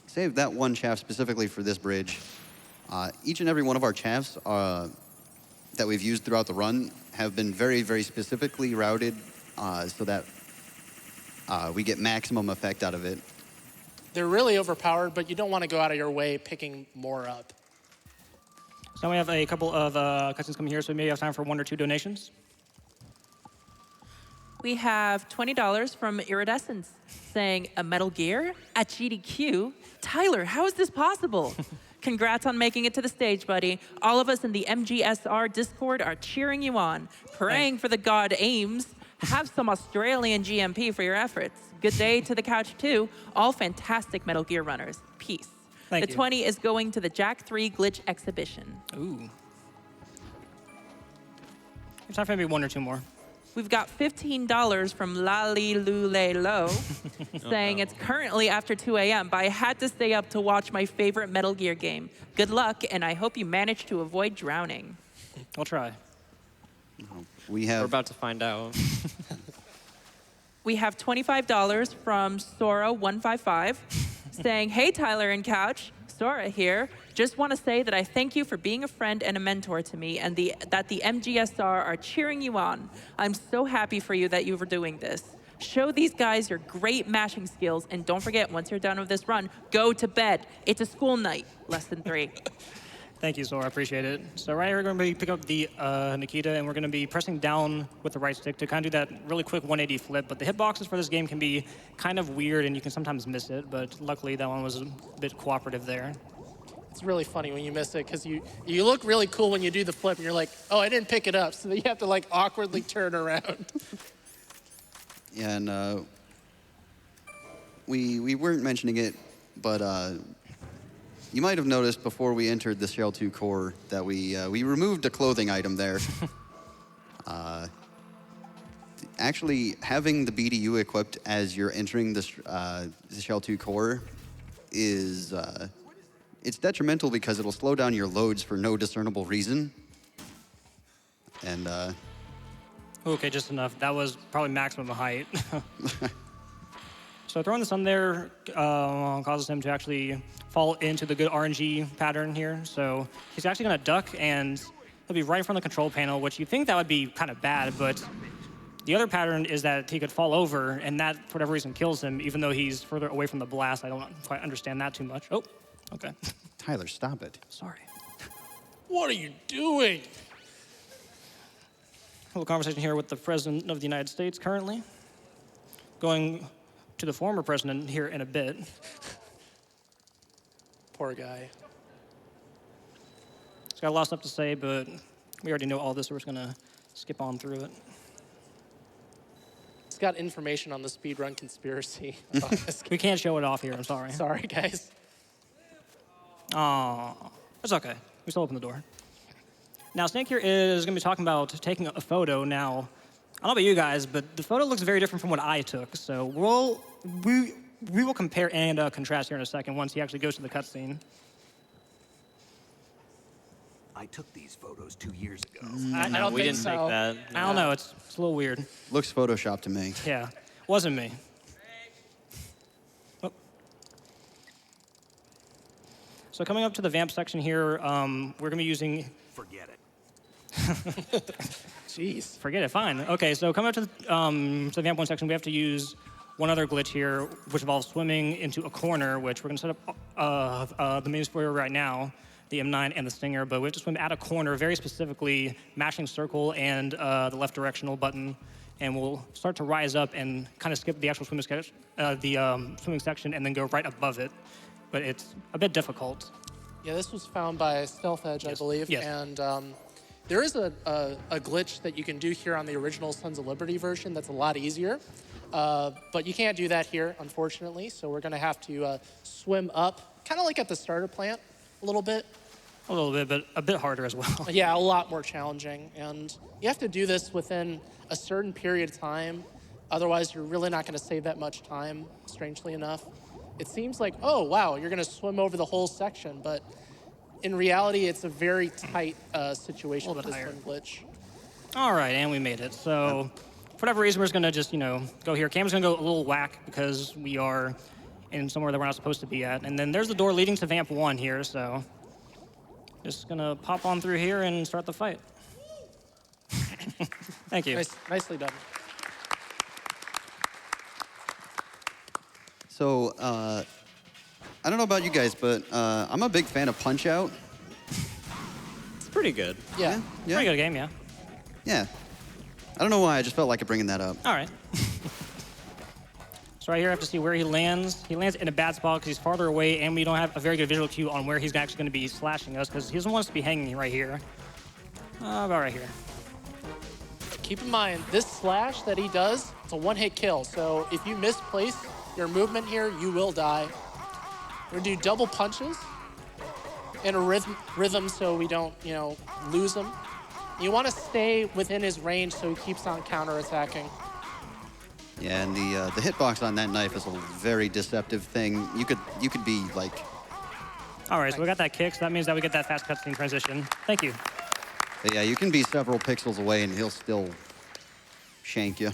saved that one chaff specifically for this bridge. Each and every one of our chaffs that we've used throughout the run have been very, very specifically routed so that we get maximum effect out of it. They're really overpowered, but you don't want to go out of your way picking more up. So we have a couple of cutscenes coming here, so maybe have time for 1 or 2 donations. We have $20 from Iridescence saying, a Metal Gear at GDQ? Tyler, how is this possible? Congrats on making it to the stage, buddy. All of us in the MGSR Discord are cheering you on, praying for the god Ames. Have some Australian GMP for your efforts. Good day to the couch, too. All fantastic Metal Gear runners. Peace. Thank the you. 20 is going to the Jack 3 Glitch Exhibition. Ooh. It's time for maybe 1 or 2 more. We've got $15 from Lali Lulelo saying it's currently after 2 a.m., but I had to stay up to watch my favorite Metal Gear game. Good luck, and I hope you manage to avoid drowning. I'll try. We We're have about to find out. We have $25 from Sora155 saying, hey, Tyler and Couch, Sora here. Just want to say that I thank you for being a friend and a mentor to me, and that the MGSR are cheering you on. I'm so happy for you that you were doing this. Show these guys your great mashing skills, and don't forget, once you're done with this run, go to bed. It's a school night, lesson 3. Thank you, Sora. I appreciate it. So right here, we're going to pick up the Nikita, and we're going to be pressing down with the right stick to kind of do that really quick 180 flip. But the hitboxes for this game can be kind of weird, and you can sometimes miss it. But luckily, that one was a bit cooperative there. It's really funny when you miss it because you look really cool when you do the flip and you're like, oh, I didn't pick it up. So then you have to like awkwardly turn around. Yeah, and we weren't mentioning it, but you might have noticed before we entered the Shell 2 core that we removed a clothing item there. Actually, having the BDU equipped as you're entering the Shell 2 core is it's detrimental because it'll slow down your loads for no discernible reason. And Okay, just enough. That was probably maximum height. So throwing this on there causes him to actually fall into the good RNG pattern here. So he's actually going to duck, and he'll be right in front of the control panel, which you think that would be kind of bad, but the other pattern is that he could fall over, and that, for whatever reason, kills him, even though he's further away from the blast. I don't quite understand that too much. Oh, okay. Tyler, stop it. Sorry. What are you doing? A little conversation here with the President of the United States currently. Going to the former president here in a bit. Poor guy. He's got a lot of stuff to say, but we already know all this, so we're just going to skip on through it. It's got information on the speedrun conspiracy about this game. We can't show it off here, I'm sorry. Sorry, guys. Aw, it's okay. We still open the door. Now, Snake here is going to be talking about taking a photo. Now, I don't know about you guys, but the photo looks very different from what I took. So we will compare and contrast here in a second once he actually goes to the cutscene. I took these photos 2 years ago. I don't we think didn't so. make that. I don't know. It's a little weird. Looks Photoshopped to me. Yeah, wasn't me. Oh. So coming up to the vamp section here, we're going to be using... Forget it. Jeez. Forget it, fine. Okay, so coming up to the vamp 1 section, we have to use one other glitch here, which involves swimming into a corner, which we're going to set up the main spoiler right now, the M9 and the Stinger, but we have to swim at a corner, very specifically mashing circle and the left directional button, and we'll start to rise up and kind of skip the actual swimming section and then go right above it, but it's a bit difficult. Yeah, this was found by Stealth Edge, I believe. Yes. And there is a glitch that you can do here on the original Sons of Liberty version that's a lot easier. But you can't do that here, unfortunately. So we're going to have to swim up, kind of like at the starter plant a little bit. A little bit, but a bit harder as well. Yeah, a lot more challenging. And you have to do this within a certain period of time. Otherwise, you're really not going to save that much time, strangely enough. It seems like, oh, wow, you're going to swim over the whole section. But in reality, it's a very tight situation with this swim glitch. All right, and we made it. So for whatever reason, we're just going to just, go here. Cam's going to go a little whack because we are in somewhere that we're not supposed to be at. And then there's the door leading to Vamp 1 here, so just going to pop on through here and start the fight. Thank you. Nicely done. So, I don't know about you guys, but I'm a big fan of Punch-Out. It's pretty good. Yeah. Pretty good game, yeah. Yeah. I don't know why, I just felt like bringing that up. All right. So right here, I have to see where he lands. He lands in a bad spot because he's farther away, and we don't have a very good visual cue on where he's actually going to be slashing us because he doesn't want us to be hanging right here. About right here. Keep in mind, this slash that he does, it's a one-hit kill. So if you misplace your movement here, you will die. We're going to do double punches in a rhythm so we don't, lose him. You want to stay within his range so he keeps on counterattacking. Yeah, and the hitbox on that knife is a very deceptive thing. You could be like... All right, so we got that kick, so that means that we get that fast cutscene transition. Thank you. But yeah, you can be several pixels away and he'll still shank you.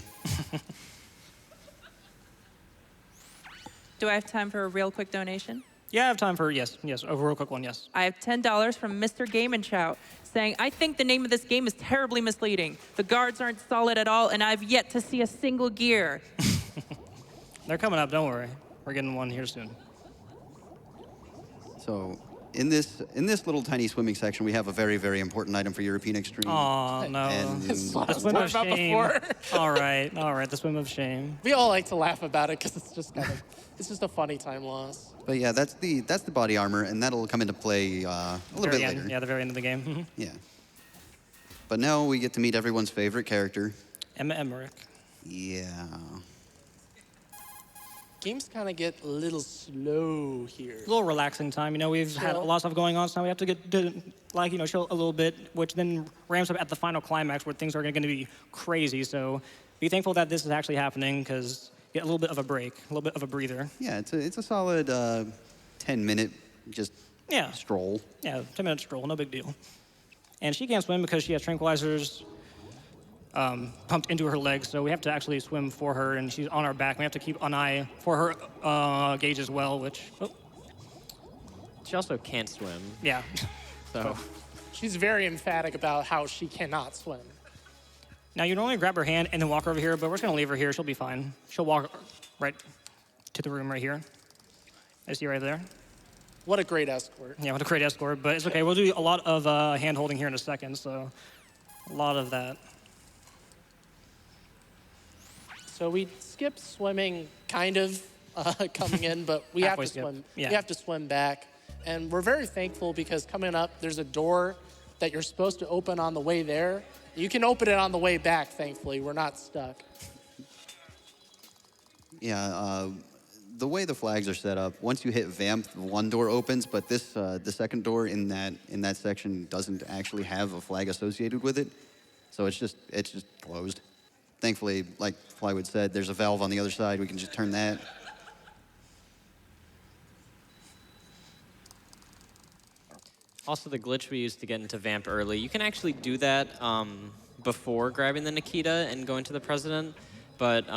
Do I have time for a real quick donation? Yeah, I have time for, yes, a real quick one, yes. I have $10 from Mr. Game and Chow saying, I think the name of this game is terribly misleading. The guards aren't solid at all, and I've yet to see a single gear. They're coming up, don't worry. We're getting one here soon. So in this little tiny swimming section, we have a very, very important item for European Extreme. Oh no. And The swim of shame. all right, the swim of shame. We all like to laugh about it because it's just it's just a funny time loss. But yeah, that's the body armor, and that'll come into play a little bit later. Yeah, the very end of the game. Yeah. But now we get to meet everyone's favorite character. Emma Emmerich. Yeah. Games kind of get a little slow here. A little relaxing time. We've had a lot of stuff going on, so now we have to get to, chill a little bit, which then ramps up at the final climax where things are going to be crazy. So be thankful that this is actually happening because get a little bit of a break, a little bit of a breather. Yeah, it's a solid 10-minute just stroll. Yeah, 10-minute stroll, no big deal. And she can't swim because she has tranquilizers pumped into her legs, so we have to actually swim for her, and she's on our back. We have to keep an eye for her gauge as well, which... Oh. She also can't swim. Yeah. So she's very emphatic about how she cannot swim. Now, you normally grab her hand and then walk her over here, but we're just going to leave her here. She'll be fine. She'll walk right to the room right here. I see right there. What a great escort. Yeah, what a great escort, but it's okay. We'll do a lot of hand-holding here in a second, so a lot of that. So we skipped swimming, kind of, coming in, but we have to swim. Yeah. We have to swim back. And we're very thankful because coming up, there's a door that you're supposed to open on the way there. You can open it on the way back, thankfully. We're not stuck. Yeah, the way the flags are set up, once you hit Vamp, one door opens, but this the second door in that section doesn't actually have a flag associated with it. So it's just closed. Thankfully, like Plywood said, there's a valve on the other side. We can just turn that. also the glitch we used to get into Vamp early, you can actually do that before grabbing the Nikita and going to the President. But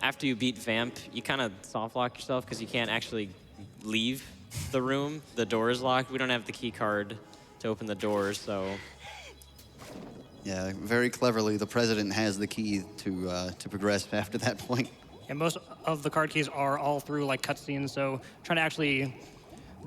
after you beat Vamp, you kind of soft lock yourself because you can't actually leave the room. The door is locked. We don't have the key card to open the doors, so... Yeah, very cleverly, the President has the key to progress after that point. And most of the card keys are all through like cutscenes, so trying to actually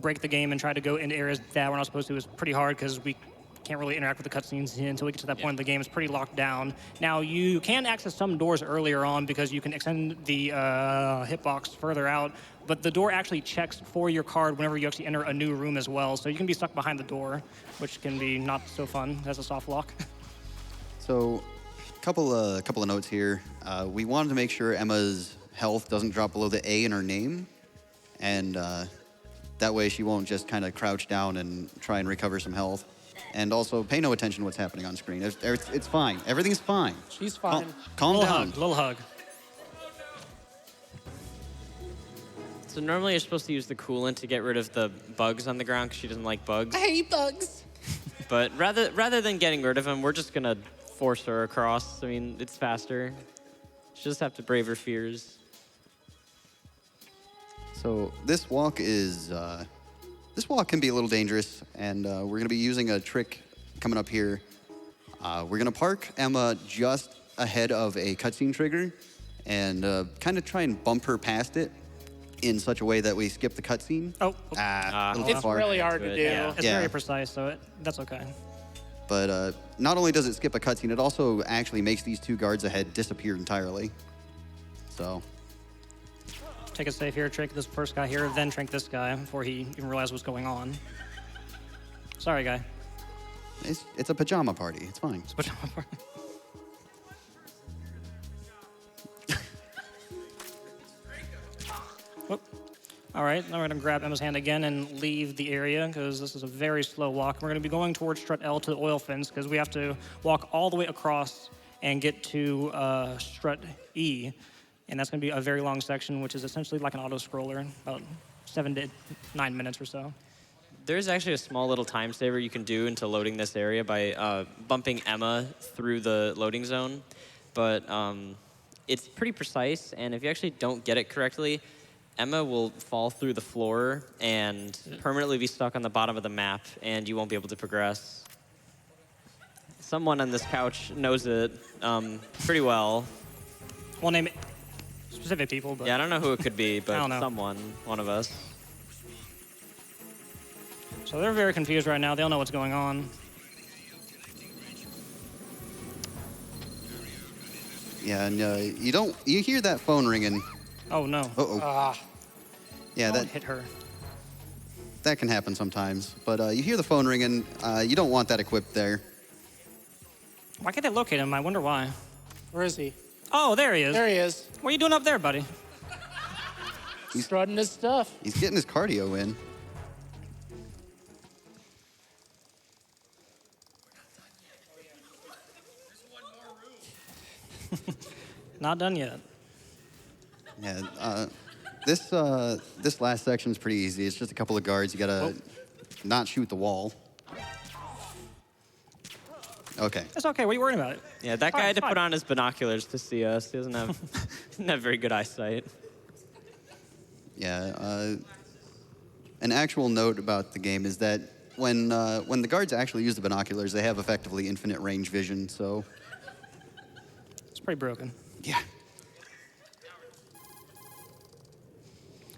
break the game and try to go into areas that we're not supposed to is pretty hard because we can't really interact with the cutscenes until we get to that point in the game. It's pretty locked down. Now, you can access some doors earlier on because you can extend the hitbox further out, but the door actually checks for your card whenever you actually enter a new room as well, so you can be stuck behind the door, which can be not so fun as a soft lock. So, couple of notes here. We wanted to make sure Emma's health doesn't drop below the A in her name, and That way she won't just kind of crouch down and try and recover some health. And also pay no attention to what's happening on screen. It's fine. Everything's fine. She's fine. Calm Little down. hug, little hug. So normally you're supposed to use the coolant to get rid of the bugs on the ground because she doesn't like bugs. I hate bugs. But rather than getting rid of them, we're just gonna force her across. I mean, it's faster. She'll just have to brave her fears. So this walk is, this walk can be a little dangerous, and we're gonna be using a trick coming up here. We're gonna park Emma just ahead of a cutscene trigger and kind of try and bump her past it in such a way that we skip the cutscene. Oh, A little It's far. really hard to do. Yeah. it's very precise, so that's okay. But not only does it skip a cutscene, it also actually makes these two guards ahead disappear entirely. So, Take it safe here, trick this first guy here, then trink this guy before he even realized what's going on. Sorry, guy. it's a pajama party. It's fine. Whoop. All right, now we're gonna grab Emma's hand again and leave the area because this is a very slow walk. We're gonna be going towards strut L to the oil fins because we have to walk all the way across and get to strut E. And that's gonna be a very long section, which is essentially like an auto scroller, about 7 to 9 minutes or so. There's actually a small little time saver you can do into loading this area by bumping Emma through the loading zone. But it's pretty precise, and if you actually don't get it correctly, Emma will fall through the floor and permanently be stuck on the bottom of the map, and you won't be able to progress. Someone on this couch knows it pretty well. Won't name specific people, but Yeah, I don't know who it could be, I but don't know. someone, one of us. so they're very confused right now. They don't know what's going on. Yeah, and you hear that phone ringing. Oh no! Uh-oh. Yeah, Don't that hit her. that can happen sometimes. But you hear the phone ringing. You don't want that equipped there. Why can't they locate him? I wonder why. Where is he? Oh, there he is. There he is. What are you doing up there, buddy? He's strutting his stuff. He's getting his cardio in. Not done yet. Yeah, this last section's pretty easy. It's just a couple of guards. You gotta not shoot the wall. Okay. It's okay. What are you worrying about? Yeah, that guy Fine, had to fine. put on his binoculars to see us. He doesn't have very good eyesight. Yeah. An actual note about the game is that when the guards actually use the binoculars, they have effectively infinite range vision. So It's pretty broken. yeah.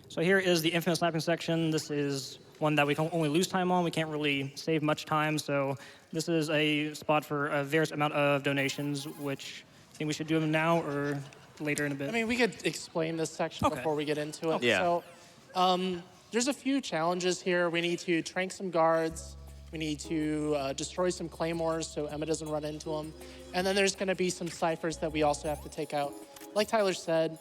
So here is the infinite snapping section. This is one that we can only lose time on. We can't really save much time. So this is a spot for a various amount of donations, which I think we should do them now or later in a bit. I mean, we could explain this section Okay. before we get into it. Yeah. So, there's a few challenges here. We need to trank some guards. We need to destroy some claymores so Emma doesn't run into them. And then there's going to be some ciphers that we also have to take out. Like Tyler said,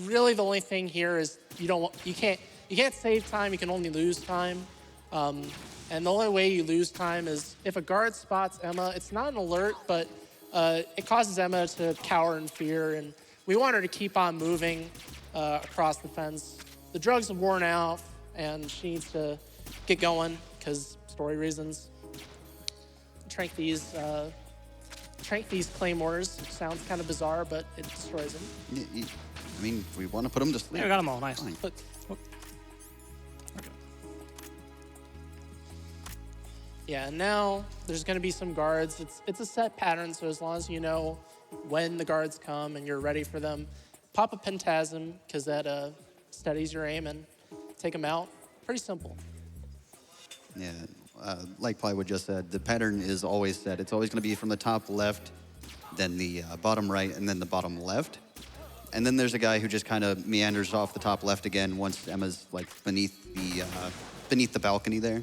really the only thing here is you can't save time. You can only lose time. And the only way you lose time is if a guard spots Emma. It's not an alert, but it causes Emma to cower in fear. And we want her to keep on moving across the fence. The drugs have worn out, and she needs to get going because story reasons. Trank these claymores. Sounds kind of bizarre, but it destroys them. I mean, we want to put them to sleep. Yeah, we got them all. Nice. Fine. But Okay. yeah, and now there's going to be some guards. It's a set pattern, so as long as you know when the guards come and you're ready for them, pop a pentasm because that steadies your aim and take them out. Pretty simple. Yeah, like Plywood just said, the pattern is always set. It's always going to be from the top left, then the bottom right, and then the bottom left. And then there's a guy who just kind of meanders off the top left again once Emma's like beneath the balcony there.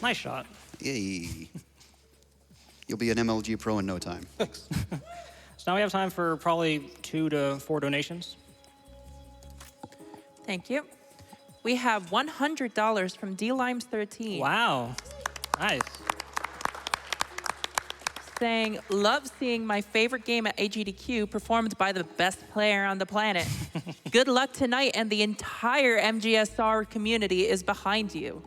Nice shot. Yay! You'll be an MLG pro in no time. So now we have time for probably 2 to 4 donations. Thank you. We have $100 from DLimes13. Wow. Nice. Saying, love seeing my favorite game at AGDQ performed by the best player on the planet. Good luck tonight, and the entire MGSR community is behind you.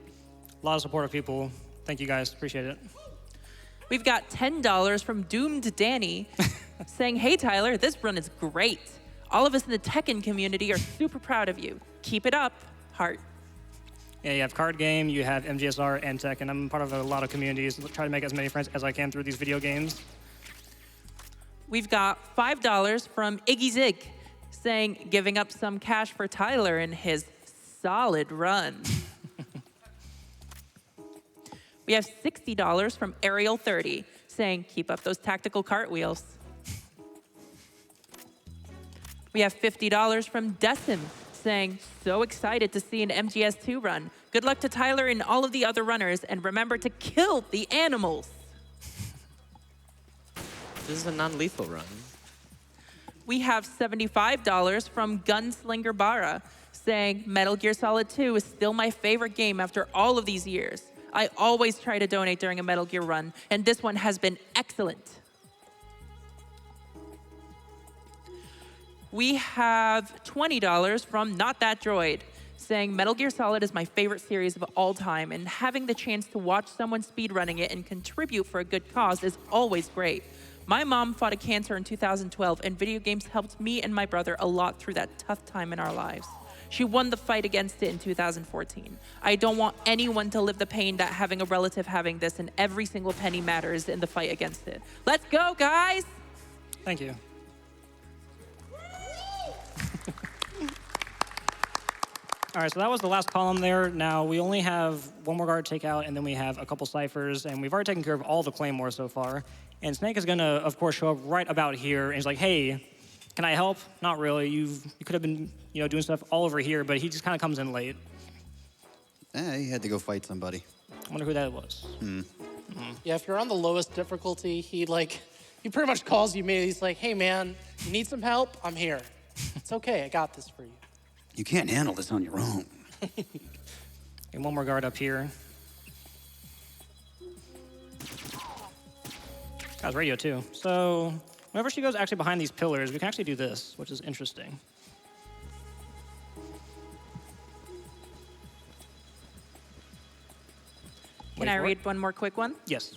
A lot of supportive people. Thank you guys. Appreciate it. We've got $10 from Doomed Danny saying, hey, Tyler, this run is great. All of us in the Tekken community are super proud of you. Keep it up, heart. Yeah, you have Card Game, you have MGSR, and Tekken. I'm part of a lot of communities. Try to make as many friends as I can through these video games. We've got $5 from Iggy Zig saying, giving up some cash for Tyler in his solid run. We have $60 from Ariel30 saying, keep up those tactical cartwheels. We have $50 from Decim saying, so excited to see an MGS2 run. Good luck to Tyler and all of the other runners, and remember to kill the animals. This is a non-lethal run. We have $75 from Gunslinger Bara saying, Metal Gear Solid 2 is still my favorite game after all of these years. I always try to donate during a Metal Gear run, and this one has been excellent. We have $20 from Not That Droid saying, Metal Gear Solid is my favorite series of all time, and having the chance to watch someone speedrunning it and contribute for a good cause is always great. My mom fought a cancer in 2012, and video games helped me and my brother a lot through that tough time in our lives. She won the fight against it in 2014. I don't want anyone to live the pain that having a relative having this, and every single penny matters in the fight against it. Let's go, guys! Thank you. All right, so that was the last column there. Now, we only have one more guard to take out, and then we have a couple ciphers, and we've already taken care of all the claymores so far. And Snake is going to, of course, show up right about here, and he's like, hey, can I help? Not really. You could have been, doing stuff all over here, but he just kind of comes in late. He had to go fight somebody. I wonder who that was. Yeah, if you're on the lowest difficulty, he pretty much calls you me. He's like, hey, man, you need some help? I'm here. It's okay. I got this for you. You can't handle this on your own. And one more guard up here. Got his radio, too. So whenever she goes actually behind these pillars, we can actually do this, which is interesting. Can I read one more quick one? Yes.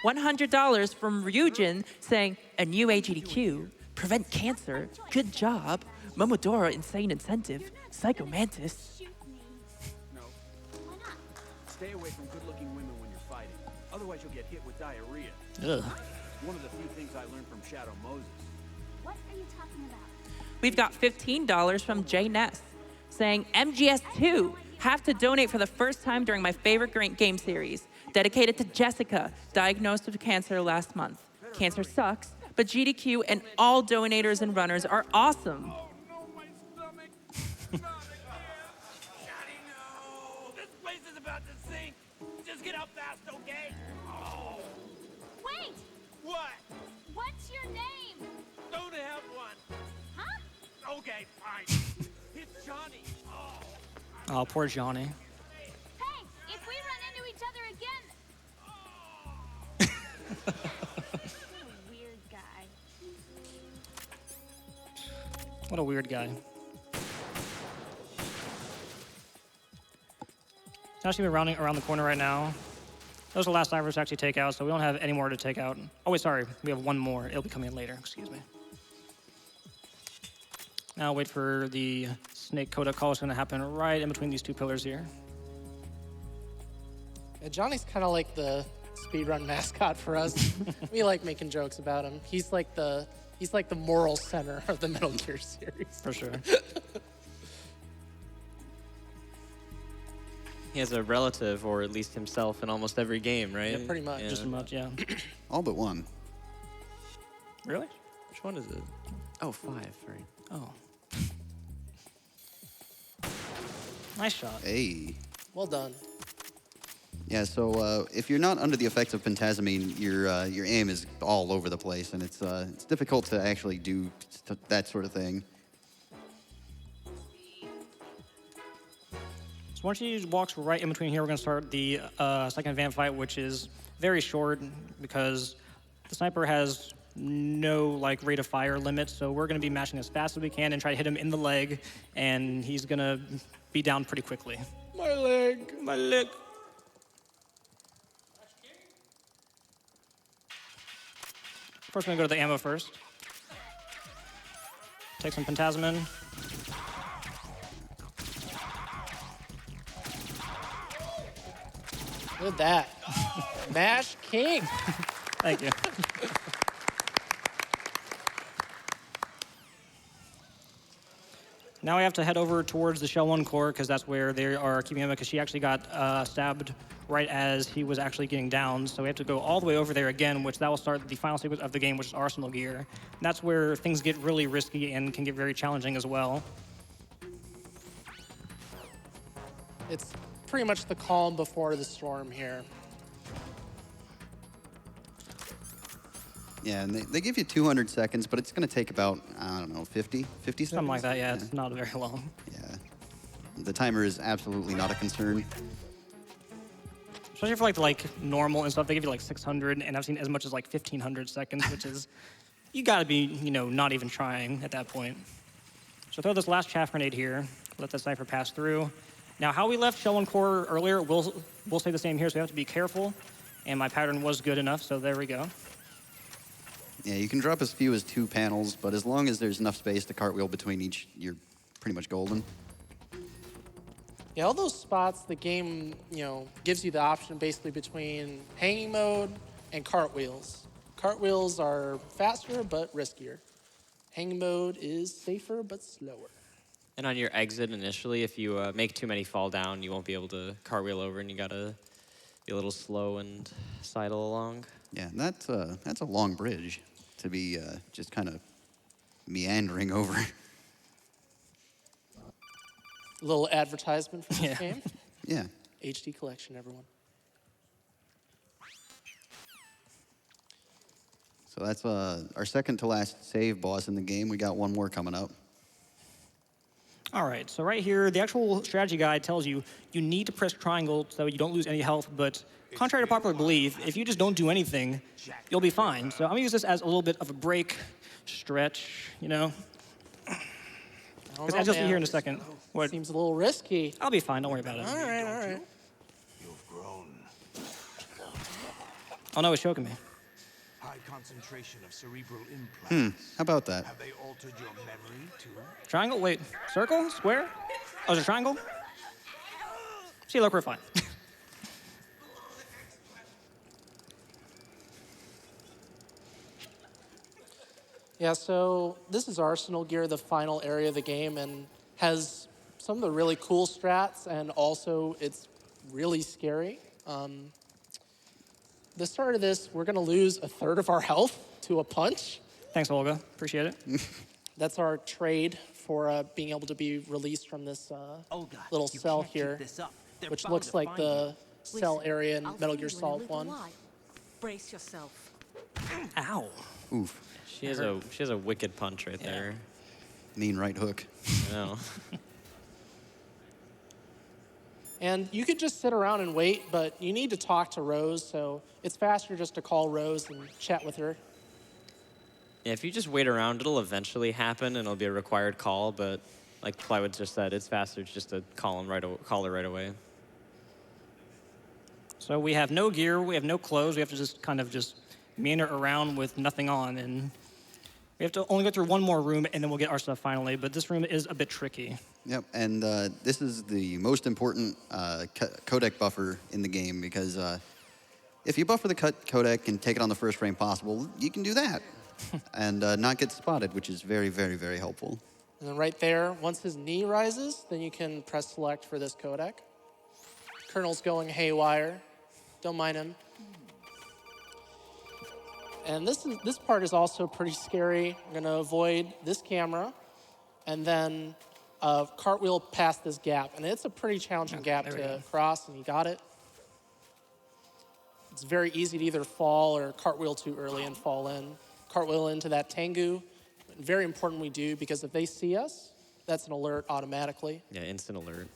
$100 from Ryujin saying, a new AGDQ, prevent cancer, good job, Momodora insane incentive, Psycho Mantis. No. Why not? Stay away from good-looking women when you're fighting. Otherwise, you'll get hit with diarrhea. Ugh. One of the few things I learned from Shadow Moses. What are you talking about? We've got $15 from Jay Ness saying, MGS2, have to donate for the first time during my favorite game series, dedicated to Jessica, diagnosed with cancer last month. Cancer sucks, but GDQ and all donators and runners are awesome. Johnny, no! This place is about to sink! Just get up fast, okay? Oh! Wait! What? What's your name? Don't have one. Huh? Okay, fine. It's Johnny. Oh. Oh, poor Johnny. Hey, if we run into each other again... Weird guy. What a weird guy. It's actually been rounding around the corner right now. Those are the last ciphers to actually take out, so we don't have any more to take out. Oh, wait, sorry. We have one more. It'll be coming in later. Excuse me. Now wait for the Snake Coda call. It's going to happen right in between these two pillars here. Yeah, Johnny's kind of like the speedrun mascot for us. We like making jokes about him. He's like the moral center of the Metal Gear series. For sure. He has a relative, or at least himself, in almost every game, right? Yeah, pretty much. Just as much, yeah. All but one. Really? Which one is it? Oh, 5, right. Oh. Nice shot. Hey. Well done. Yeah, so if you're not under the effects of pentazamine, your aim is all over the place, and it's difficult to actually do that sort of thing. once she walks right in between here, we're going to start the second van fight, which is very short because the sniper has no like rate of fire limit, so we're going to be mashing as fast as we can and try to hit him in the leg, and he's going to be down pretty quickly. My leg. My leg. First, we're going to go to the ammo first. Take some Pentasmin. Look at that. Mash King. Thank you. Now we have to head over towards the Shell 1 core because that's where they are keeping him, because she actually got stabbed right as he was actually getting down. So we have to go all the way over there again, which that will start the final sequence of the game, which is Arsenal Gear. And that's where things get really risky and can get very challenging as well. It's pretty much the calm before the storm here. Yeah, and they give you 200 seconds, but it's going to take about, I don't know, 50 seconds? Something like that, yeah. It's not very long. Yeah. The timer is absolutely not a concern. Especially for like normal and stuff, they give you like 600, and I've seen as much as like 1,500 seconds, which is, you gotta be, not even trying at that point. So throw this last chaff grenade here, let the sniper pass through. Now, how we left Shell 1 core earlier, we'll stay the same here, so we have to be careful, and my pattern was good enough, so there we go. Yeah, you can drop as few as 2 panels, but as long as there's enough space to cartwheel between each, you're pretty much golden. Yeah, all those spots, the game, gives you the option basically between hanging mode and cartwheels. Cartwheels are faster but riskier. Hanging mode is safer but slower. And on your exit initially, if you make too many fall down, you won't be able to cartwheel over, and you gotta be a little slow and sidle along. Yeah, and that's a long bridge to be just kind of meandering over. A little advertisement for this game. Yeah. HD collection, everyone. So that's our second to last save boss in the game. We got one more coming up. All right, so right here, the actual strategy guide tells you you need to press triangle so you don't lose any health, but contrary to popular belief, if you just don't do anything, you'll be fine. So I'm gonna use this as a little bit of a break, stretch, Because as you'll see here in a second. What? Seems a little risky. I'll be fine, don't worry about it. All right. You've grown. Oh no, it's choking me. High concentration of cerebral implants. How about that? Have they altered your memory too? Triangle, wait, circle, square? Oh, is it triangle? See, look, we're fine. Yeah, so this is Arsenal Gear, the final area of the game, and has some of the really cool strats, and also it's really scary. The start of this, we're gonna lose a third of our health to a punch. Thanks, Olga, appreciate it. That's our trade for being able to be released from this little cell here, which looks like the cell area in Metal Gear Solid 1. Brace yourself. Ow. Oof. She has a wicked punch right there. Mean right hook. I know. And you could just sit around and wait, but you need to talk to Rose, so it's faster just to call Rose and chat with her. Yeah, if you just wait around, it'll eventually happen, and it'll be a required call. But like Plywood just said, it's faster just to call her right away. So we have no gear, we have no clothes, we have to just kind of just meander around with nothing on, and we have to only go through one more room, and then we'll get our stuff finally, but this room is a bit tricky. Yep, and this is the most important codec buffer in the game, because if you buffer the codec and take it on the first frame possible, you can do that and not get spotted, which is very, very, very helpful. And then right there, once his knee rises, then you can press select for this codec. Colonel's going haywire. Don't mind him. And this part is also pretty scary. I'm gonna avoid this camera and then cartwheel past this gap. And it's a pretty challenging gap to cross, and you got it. It's very easy to either fall or cartwheel too early and fall in. Cartwheel into that Tengu. Very important we do, because if they see us, that's an alert automatically. Yeah, instant alert.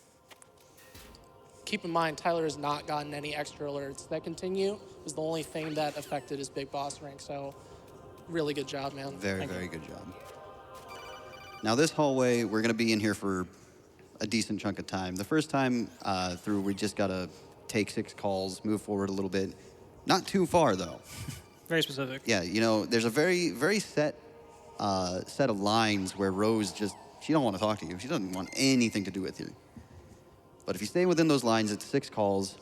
keep in mind, Tyler has not gotten any extra alerts. That continue was the only thing that affected his big boss rank. So really good job, man. Very good job. Now this hallway, we're gonna be in here for a decent chunk of time. The first time through, we just gotta take 6 calls, move forward a little bit. Not too far though. Very specific. Yeah, you know, there's a very set set of lines where Rose she don't want to talk to you. She doesn't want anything to do with you. But if you stay within those lines, it's 6 calls.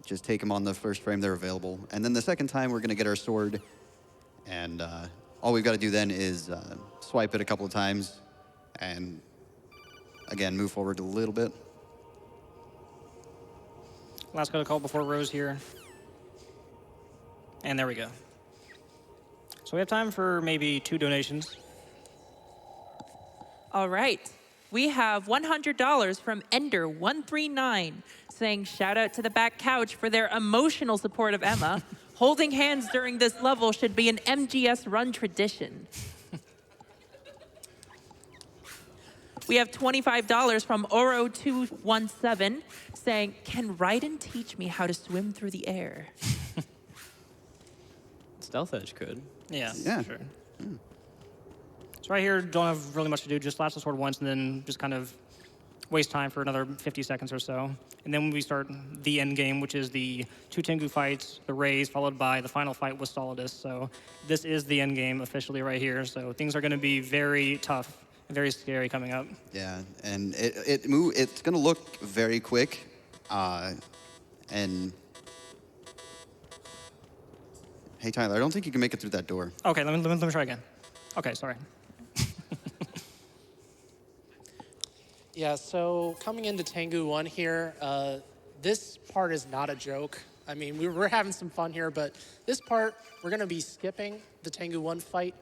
Just take them on the first frame they're available. And then the second time, we're gonna get our sword. And all we've got to do then is swipe it a couple of times and, again, move forward a little bit. Last got a call before Rose here. And there we go. So we have time for maybe 2 donations. All right. We have $100 from Ender139 saying shout out to the back couch for their emotional support of Emma. Holding hands during this level should be an MGS run tradition. We have $25 from Oro217 saying, can Raiden teach me how to swim through the air? Stealth Edge could. Yeah, Yeah. sure. So right here, don't have really much to do. Just slash the sword once and then just kind of waste time for another 50 seconds or so. And then we start the end game, which is the 2 Tengu fights, the Rays, followed by the final fight with Solidus. So this is the end game officially right here. So things are going to be very tough and very scary coming up. Yeah, and it's gonna look very quick, and hey Tyler, I don't think you can make it through that door. Okay, let me try again. Okay, sorry. Yeah, so coming into Tengu 1 here, this part is not a joke. I mean, we're having some fun here, but this part, we're gonna be skipping the Tengu 1 fight,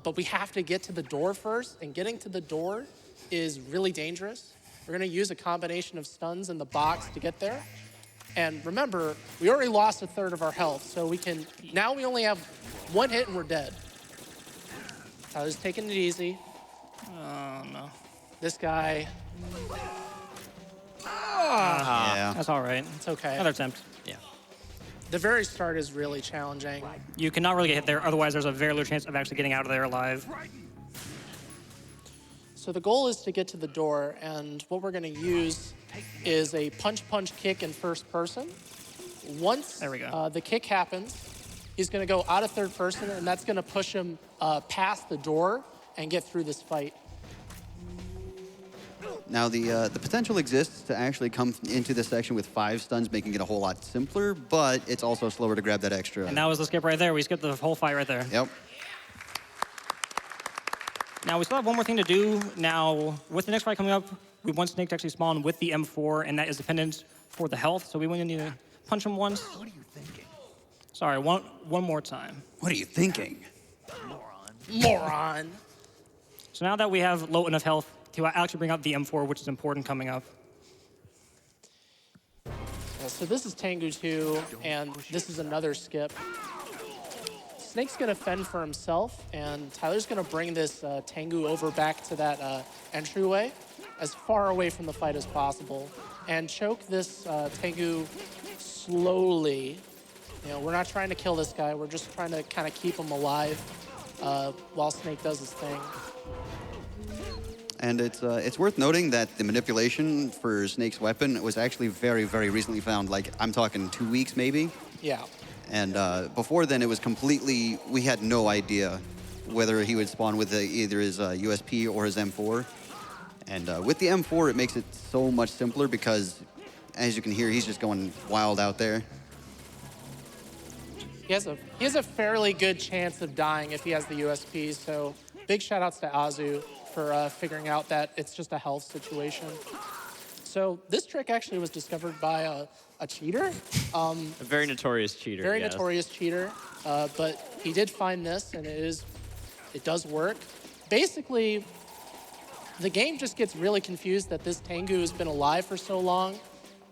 but we have to get to the door first, and getting to the door is really dangerous. We're gonna use a combination of stuns in the box to get there. And remember, we already lost 1/3 of our health, so now we only have 1 hit and we're dead. Tyler's taking it easy. Oh, no. This guy, Yeah. That's all right. it's okay. Another attempt. Yeah. The very start is really challenging. You cannot really get hit there, otherwise there's a very low chance of actually getting out of there alive. So the goal is to get to the door, and what we're gonna use is a punch kick in first person. Once There we go. the kick happens, he's gonna go out of third person, and that's gonna push him past the door and get through this fight. Now the potential exists to actually come into this section with 5 stuns, making it a whole lot simpler, but it's also slower to grab that extra. And that was the skip right there. We skipped the whole fight right there. Yep. Now, we still have one more thing to do. Now, with the next fight coming up, we want Snake to actually spawn with the M4, and that is dependent for the health, so we want to need to punch him once. What are you thinking? Sorry, one more time. What are you thinking? Moron. So now that we have low enough health to actually bring out the M4, which is important coming up. So this is Tengu 2, and this is another skip. Snake's gonna fend for himself, and Tyler's gonna bring this Tengu over back to that entryway, as far away from the fight as possible, and choke this Tengu slowly. You know, we're not trying to kill this guy, we're just trying to kind of keep him alive while Snake does his thing. And it's worth noting that the manipulation for Snake's weapon was actually very, very recently found. Like, I'm talking 2 weeks maybe. Yeah. And before then, it was completely, we had no idea whether he would spawn with either his USP or his M4. And with the M4, it makes it so much simpler because, as you can hear, he's just going wild out there. He has a fairly good chance of dying if he has the USP, so big shout outs to Azu for figuring out that it's just a health situation. So this trick actually was discovered by a cheater. A very notorious cheater. Very yes. notorious cheater, but he did find this, and it does work. Basically, the game just gets really confused that this Tengu has been alive for so long.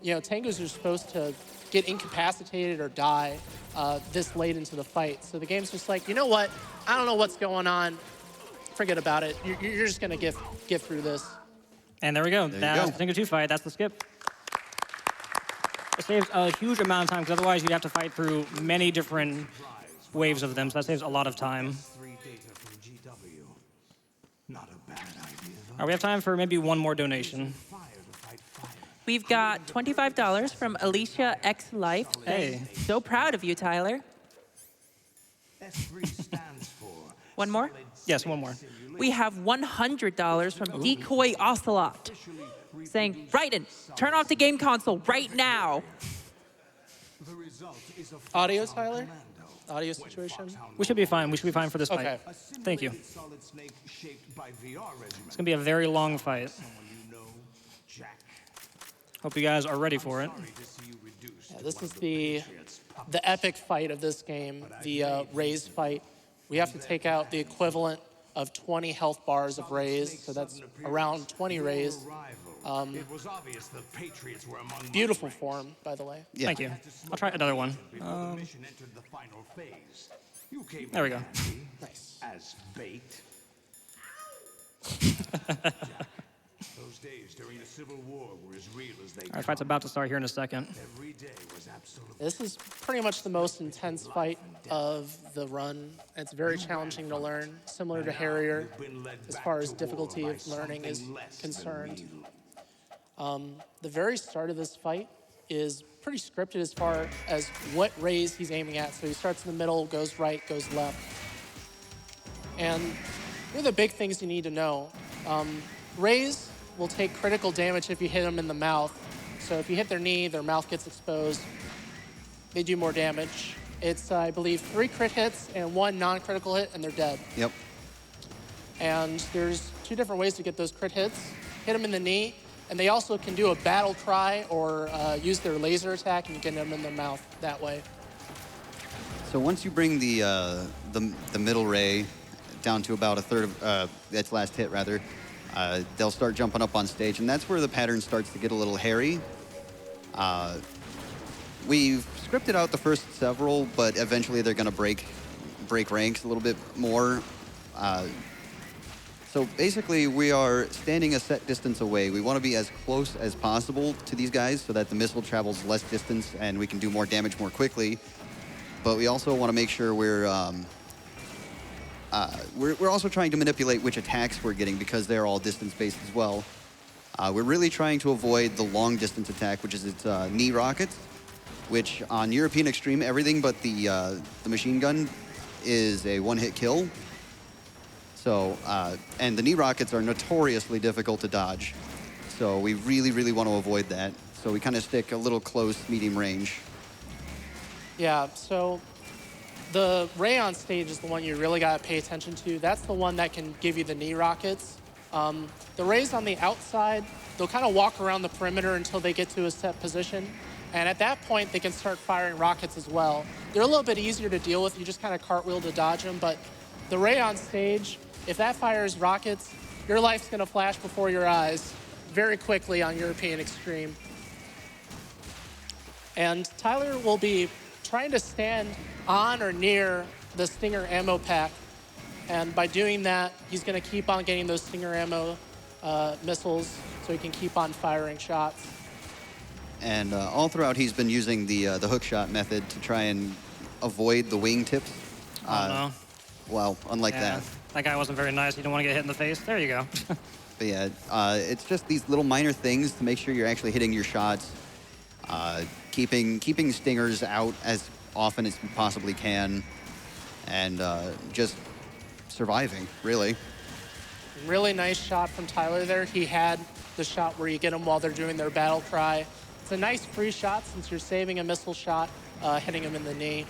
You know, Tengus are supposed to get incapacitated or die this late into the fight. So the game's just like, you know what? I don't know what's going on. Forget about it. You're just gonna get through this. And there we go. There you That's go. the Tengu 2 fight. That's the skip. It saves a huge amount of time, because otherwise you'd have to fight through many different waves of them, so that saves a lot of time. All right, we have time for maybe one more donation. We've got $25 from Alicia X Life. Hey. So proud of you, Tyler. One more? Yes, one more. We have $100 from Decoy Ocelot, saying, Raiden, turn off the game console right now. Audio, Tyler? Audio situation? We should be fine. We should be fine for this fight. Okay. Thank you. It's gonna be a very long fight. Hope you guys are ready for it. Yeah, this is the epic fight of this game, the Raze fight. We have to take out the equivalent of 20 health bars of Raze, so that's around 20 Raze. Beautiful form, by the way. Yeah. Thank you. I'll try another one. There we go. Nice. As bait. Those days during the Civil War were as real as they Our fight's about to start here in a second. Every day was absolutely. This is pretty much the most intense fight of the run. It's very challenging to learn, similar to Harrier, as far as difficulty of learning is concerned. The very start of this fight is pretty scripted as far as what Raze he's aiming at. So he starts in the middle, goes right, goes left. And here are the big things you need to know. Raze will take critical damage if you hit them in the mouth. So if you hit their knee, their mouth gets exposed. They do more damage. It's, I believe, 3 crit hits and 1 non-critical hit, and they're dead. Yep. And there's 2 different ways to get those crit hits. Hit them in the knee, and they also can do a battle cry or use their laser attack and get them in the mouth that way. So once you bring the middle ray down to about a third of its last hit, rather, they'll start jumping up on stage, and that's where the pattern starts to get a little hairy. We've scripted out the first several, but eventually they're going to break ranks a little bit more. So basically, we are standing a set distance away. We want to be as close as possible to these guys so that the missile travels less distance and we can do more damage more quickly. But we also want to make sure we're also trying to manipulate which attacks we're getting because they're all distance-based as well. We're really trying to avoid the long-distance attack, which is its knee rockets, which on European Extreme, everything but the machine gun is a one-hit kill. So, and the knee rockets are notoriously difficult to dodge. So we really, really want to avoid that. So we kind of stick a little close, medium range. Yeah, so the ray on stage is the one you really got to pay attention to. That's the one that can give you the knee rockets. The rays on the outside, they'll kind of walk around the perimeter until they get to a set position. And at that point, they can start firing rockets as well. They're a little bit easier to deal with. You just kind of cartwheel to dodge them. But the ray on stage, if that fires rockets, your life's going to flash before your eyes very quickly on European Extreme. And Tyler will be trying to stand on or near the Stinger ammo pack. And by doing that, he's going to keep on getting those Stinger ammo missiles so he can keep on firing shots. And all throughout, he's been using the hook shot method to try and avoid the wingtips. Oh, no. Well, unlike that. That guy wasn't very nice. You don't want to get hit in the face. There you go. But yeah, it's just these little minor things to make sure you're actually hitting your shots. Keeping stingers out as often as you possibly can. And just surviving, really. Really nice shot from Tyler there. He had the shot where you get them while they're doing their battle cry. It's a nice free shot since you're saving a missile shot, hitting him in the knee.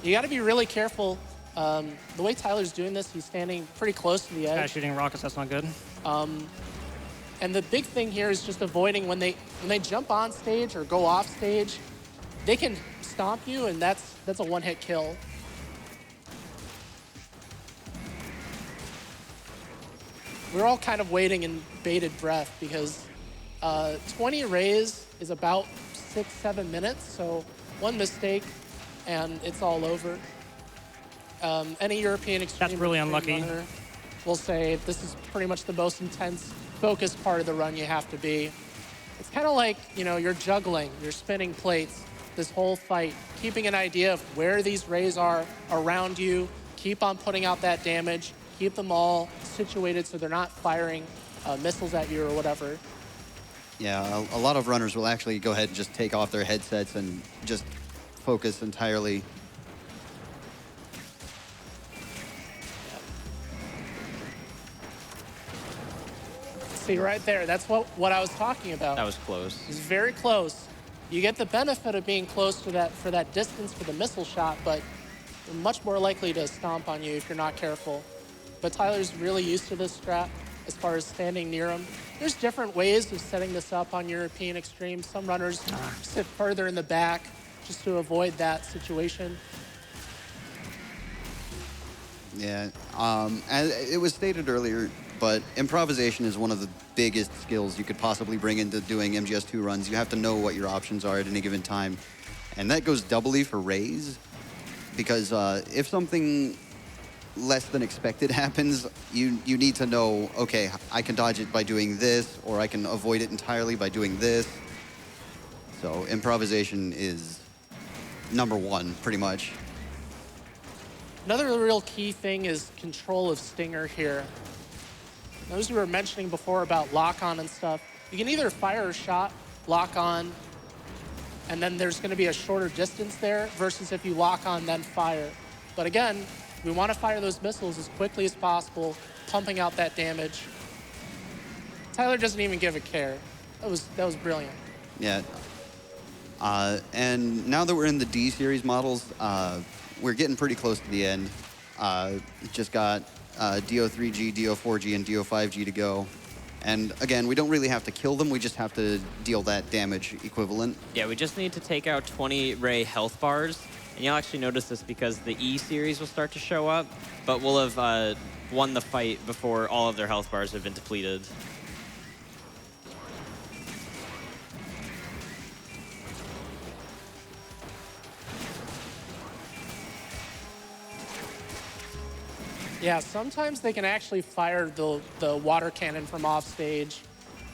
You got to be really careful. The way Tyler's doing this, he's standing pretty close to the edge. Guy's shooting rockets, that's not good. And the big thing here is just avoiding when they jump on stage or go off stage, they can stomp you, and that's a one-hit kill. We're all kind of waiting in bated breath because 20 rays is about 6-7 minutes, so one mistake and it's all over. Any European Extreme That's really unlucky. runner will say this is pretty much the most intense, focused part of the run you have to be. It's kind of like, you know, you're juggling, you're spinning plates this whole fight, keeping an idea of where these rays are around you, keep on putting out that damage, keep them all situated so they're not firing missiles at you or whatever. Yeah, a lot of runners will actually go ahead and just take off their headsets and just focus entirely. See, right there, that's what I was talking about. That was close. It's very close. You get the benefit of being close to that for that distance for the missile shot, but you're much more likely to stomp on you if you're not careful. But Tyler's really used to this strat as far as standing near him. There's different ways of setting this up on European Extreme. Some runners sit further in the back just to avoid that situation. Yeah, as it was stated earlier, but improvisation is one of the biggest skills you could possibly bring into doing MGS2 runs. You have to know what your options are at any given time. And that goes doubly for rays, because if something less than expected happens, you need to know, okay, I can dodge it by doing this, or I can avoid it entirely by doing this. So improvisation is #1, pretty much. Another real key thing is control of Stinger here. Those we were mentioning before about lock-on and stuff, you can either fire a shot, lock on, and then there's going to be a shorter distance there versus if you lock on, then fire. But again, we want to fire those missiles as quickly as possible, pumping out that damage. Tyler doesn't even give a care. That was brilliant. Yeah. And now that we're in the D series models, we're getting pretty close to the end. Just got DO3G, DO4G, and DO5G to go. And again, we don't really have to kill them, we just have to deal that damage equivalent. Yeah, we just need to take out 20 ray health bars. And you'll actually notice this because the E series will start to show up, but we'll have won the fight before all of their health bars have been depleted. Yeah, sometimes they can actually fire the water cannon from off stage.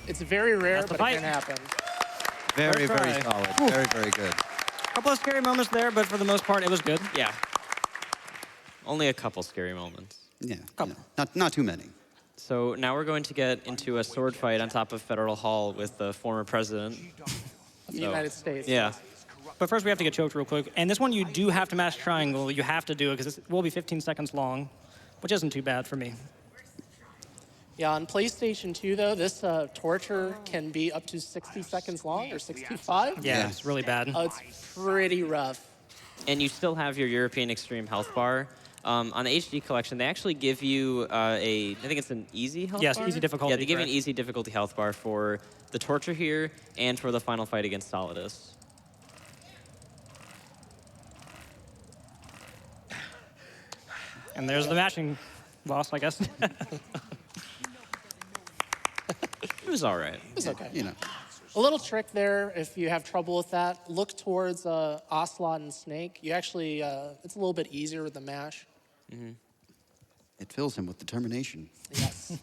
It's very rare, but it can happen. Very, First very try. solid. Ooh. Very, very good. Couple of scary moments there, but for the most part, it was good. Yeah. Only a couple scary moments. Yeah, you know, not too many. So now we're going to get into a sword fight on top of Federal Hall with the former president. Of the United States. Yeah. But first, we have to get choked real quick. And this one, you do have to mash triangle. You have to do it, because it will be 15 seconds long, which isn't too bad for me. Yeah, on PlayStation 2, though, this torture can be up to 60 seconds long, or 65. Yeah, it's really bad. It's pretty rough. And you still have your European Extreme health bar. On the HD collection, they actually give you I think it's an easy health bar? Yes, easy difficulty. Yeah, they give you an correct. easy difficulty health bar for the torture here and for the final fight against Solidus. And there's the mashing boss, I guess. It was all right. It's okay. You know. A little trick there, if you have trouble with that, look towards Ocelot and Snake. You actually, it's a little bit easier with the mash. Mm-hmm. It fills him with determination. Yes.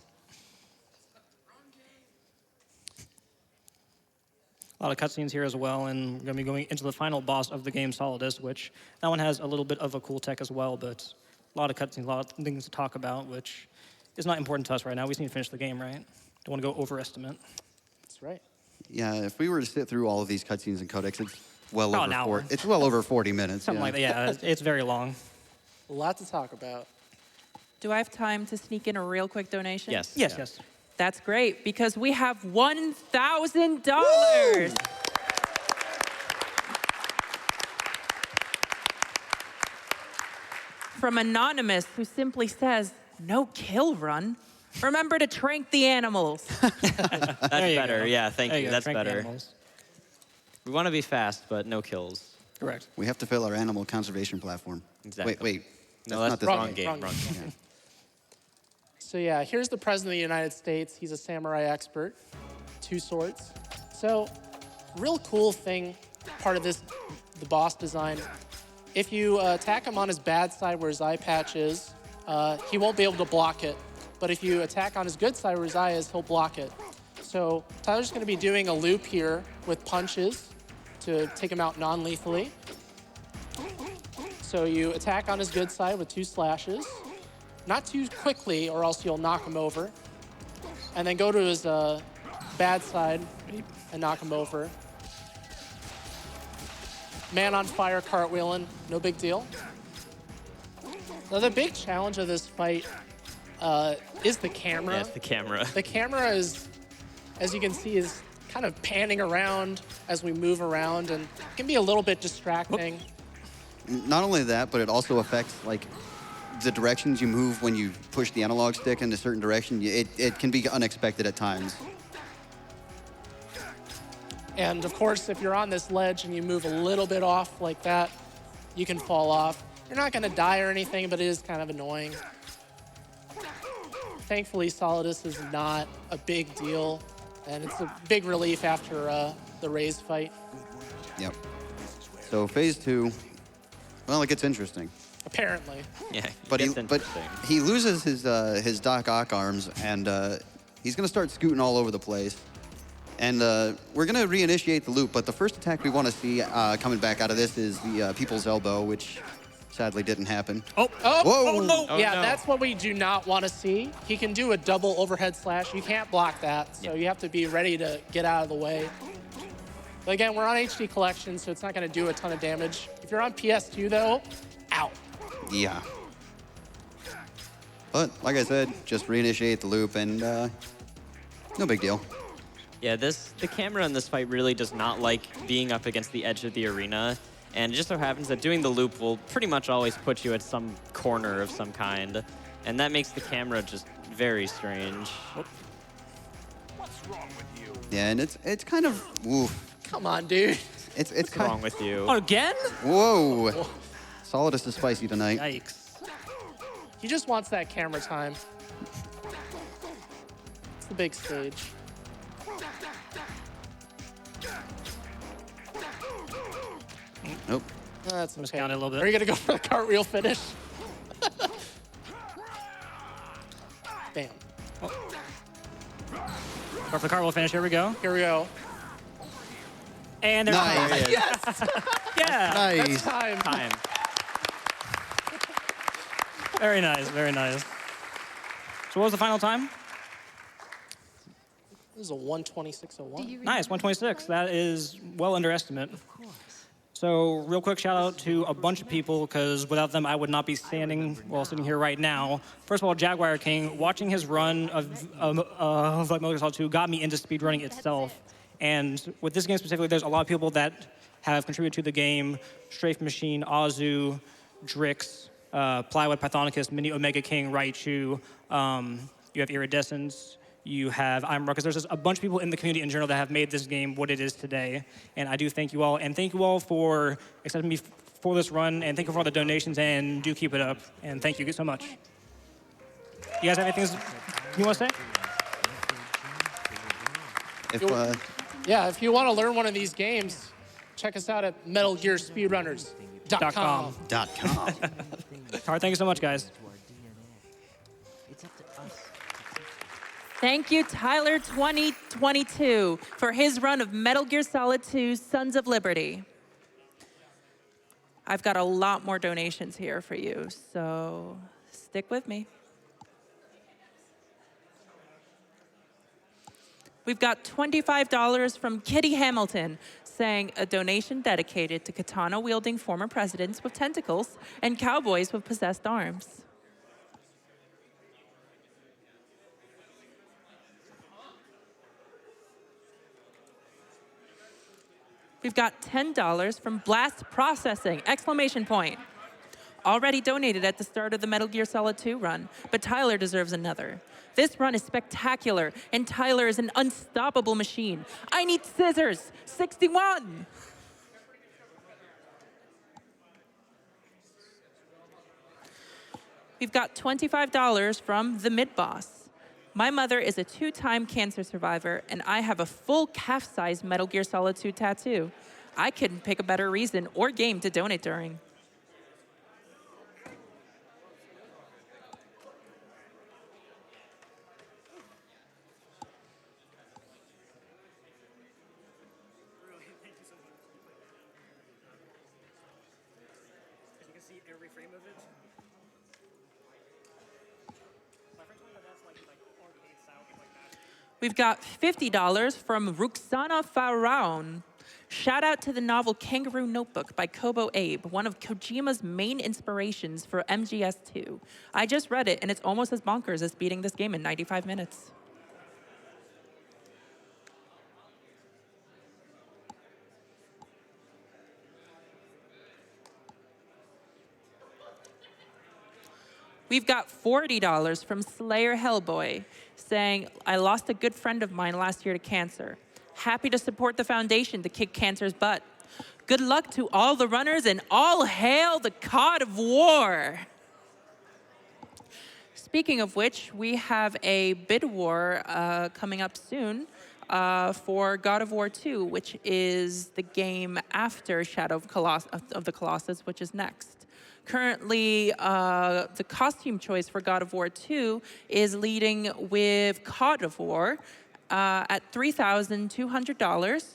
A lot of cutscenes here as well, and we're going to be going into the final boss of the game, Solidus, which that one has a little bit of a cool tech as well, but a lot of cutscenes, a lot of things to talk about, which is not important to us right now. We just need to finish the game, right? Don't want to go overestimate. That's right. Yeah, if we were to sit through all of these cutscenes and codecs, it's well About over an hour. it's well over 40 minutes. Something like that, yeah. It's very long. A lot to talk about. Do I have time to sneak in a real quick donation? Yes. Yes, yes. That's great, because we have $1,000. From Anonymous, who simply says, "No kill run. Remember to trank the animals." That's better. go. Yeah, thank There you. go, That's trank the better. animals. We want to be fast, but no kills. Correct. We have to fill our animal conservation platform. Exactly. Wait. No, not that's this the one. wrong game. Wrong Wrong game. game. So yeah, here's the President of the United States. He's a samurai expert, 2 swords. So, real cool thing, part of this, the boss design. If you attack him on his bad side where his eye patch is, he won't be able to block it. But if you attack on his good side where his eye is, he'll block it. So Tyler's going to be doing a loop here with punches to take him out non-lethally. So you attack on his good side with 2 slashes. Not too quickly, or else you'll knock him over. And then go to his bad side and knock him over. Man on fire, cartwheeling, no big deal. Now the big challenge of this fight is the camera. Yeah, it's the camera. The camera is, as you can see, is kind of panning around as we move around, and it can be a little bit distracting. Not only that, but it also affects like the directions you move when you push the analog stick in a certain direction. It can be unexpected at times. And of course, if you're on this ledge and you move a little bit off like that, you can fall off. You're not going to die or anything, but it is kind of annoying. Thankfully, Solidus is not a big deal, and it's a big relief after the Raze fight. Yep. So phase 2, well, it gets interesting. Apparently. Yeah, But he loses his Doc Ock arms, and he's going to start scooting all over the place. And we're going to reinitiate the loop, but the first attack we want to see coming back out of this is the People's Elbow, which sadly didn't happen. Oh, Whoa. no. Oh, Yeah, no. that's what we do not want to see. He can do a double overhead slash. You can't block that, so you have to be ready to get out of the way. But again, we're on HD collection, so it's not going to do a ton of damage. If you're on PS2, though, ow. Yeah. But like I said, just reinitiate the loop, and no big deal. Yeah, the camera in this fight really does not like being up against the edge of the arena. And it just so happens that doing the loop will pretty much always put you at some corner of some kind. And that makes the camera just very strange. What's wrong with you? Yeah, and it's kind of, oof. Come on, dude. It's What's wrong with you? Oh, again? Whoa. Solidus is spicy tonight. Yikes. He just wants that camera time. It's the big stage. Nope. That's okay. Miscounted a little bit. Are you going to go for the cartwheel finish? Bam. Go for the cartwheel finish. Here we go. Here we go. And there's Nice. Yes! Yeah. Nice. Time. Time. Very nice. Very nice. So what was the final time? This is a 126.01. Nice, 126. That is well under estimate. So real quick shout out to a bunch of people, because without them I would not be sitting here right now. First of all, Jaguar King, watching his run of Metal Gear Solid 2 got me into speedrunning itself. And with this game specifically, there's a lot of people that have contributed to the game. Strafe Machine, Azu, Drix, Plywood, Pythonicus, Miniomegaking, Raichu. You have Iridescence. You have I'm Ruckus. There's just a bunch of people in the community in general that have made this game what it is today. And I do thank you all. And thank you all for accepting me for this run. And thank you for all the donations. And do keep it up. And thank you so much. You guys have anything you want to say? Yeah, if you want to learn one of these games, check us out at MetalGearSpeedrunners.com. .com. All right, thank you so much, guys. Thank you, Tyler2022, for his run of Metal Gear Solid 2 Sons of Liberty. I've got a lot more donations here for you, so stick with me. We've got $25 from Kitty Hamilton, saying a donation dedicated to katana-wielding former presidents with tentacles and cowboys with possessed arms. We've got $10 from Blast Processing, exclamation point. Already donated at the start of the Metal Gear Solid 2 run, but Tyler deserves another. This run is spectacular, and Tyler is an unstoppable machine. I need scissors, 61. We've got $25 from the Mid-Boss. My mother is a 2-time cancer survivor, and I have a full calf-size Metal Gear Solid 2 tattoo. I couldn't pick a better reason or game to donate during. every frame of it. My friend told me that that's like arcade style game like that. We've got $50 from Ruxana Faraon. Shout out to the novel Kangaroo Notebook by Kobo Abe, one of Kojima's main inspirations for MGS2. I just read it, and it's almost as bonkers as beating this game in 95 minutes. We've got $40 from Slayer Hellboy, saying, I lost a good friend of mine last year to cancer. Happy to support the foundation to kick cancer's butt. Good luck to all the runners and all hail the God of War. Speaking of which, we have a bid war coming up soon for God of War 2, which is the game after Shadow of the Colossus, which is next. Currently, the costume choice for God of War 2 is leading with God of War at $3,200,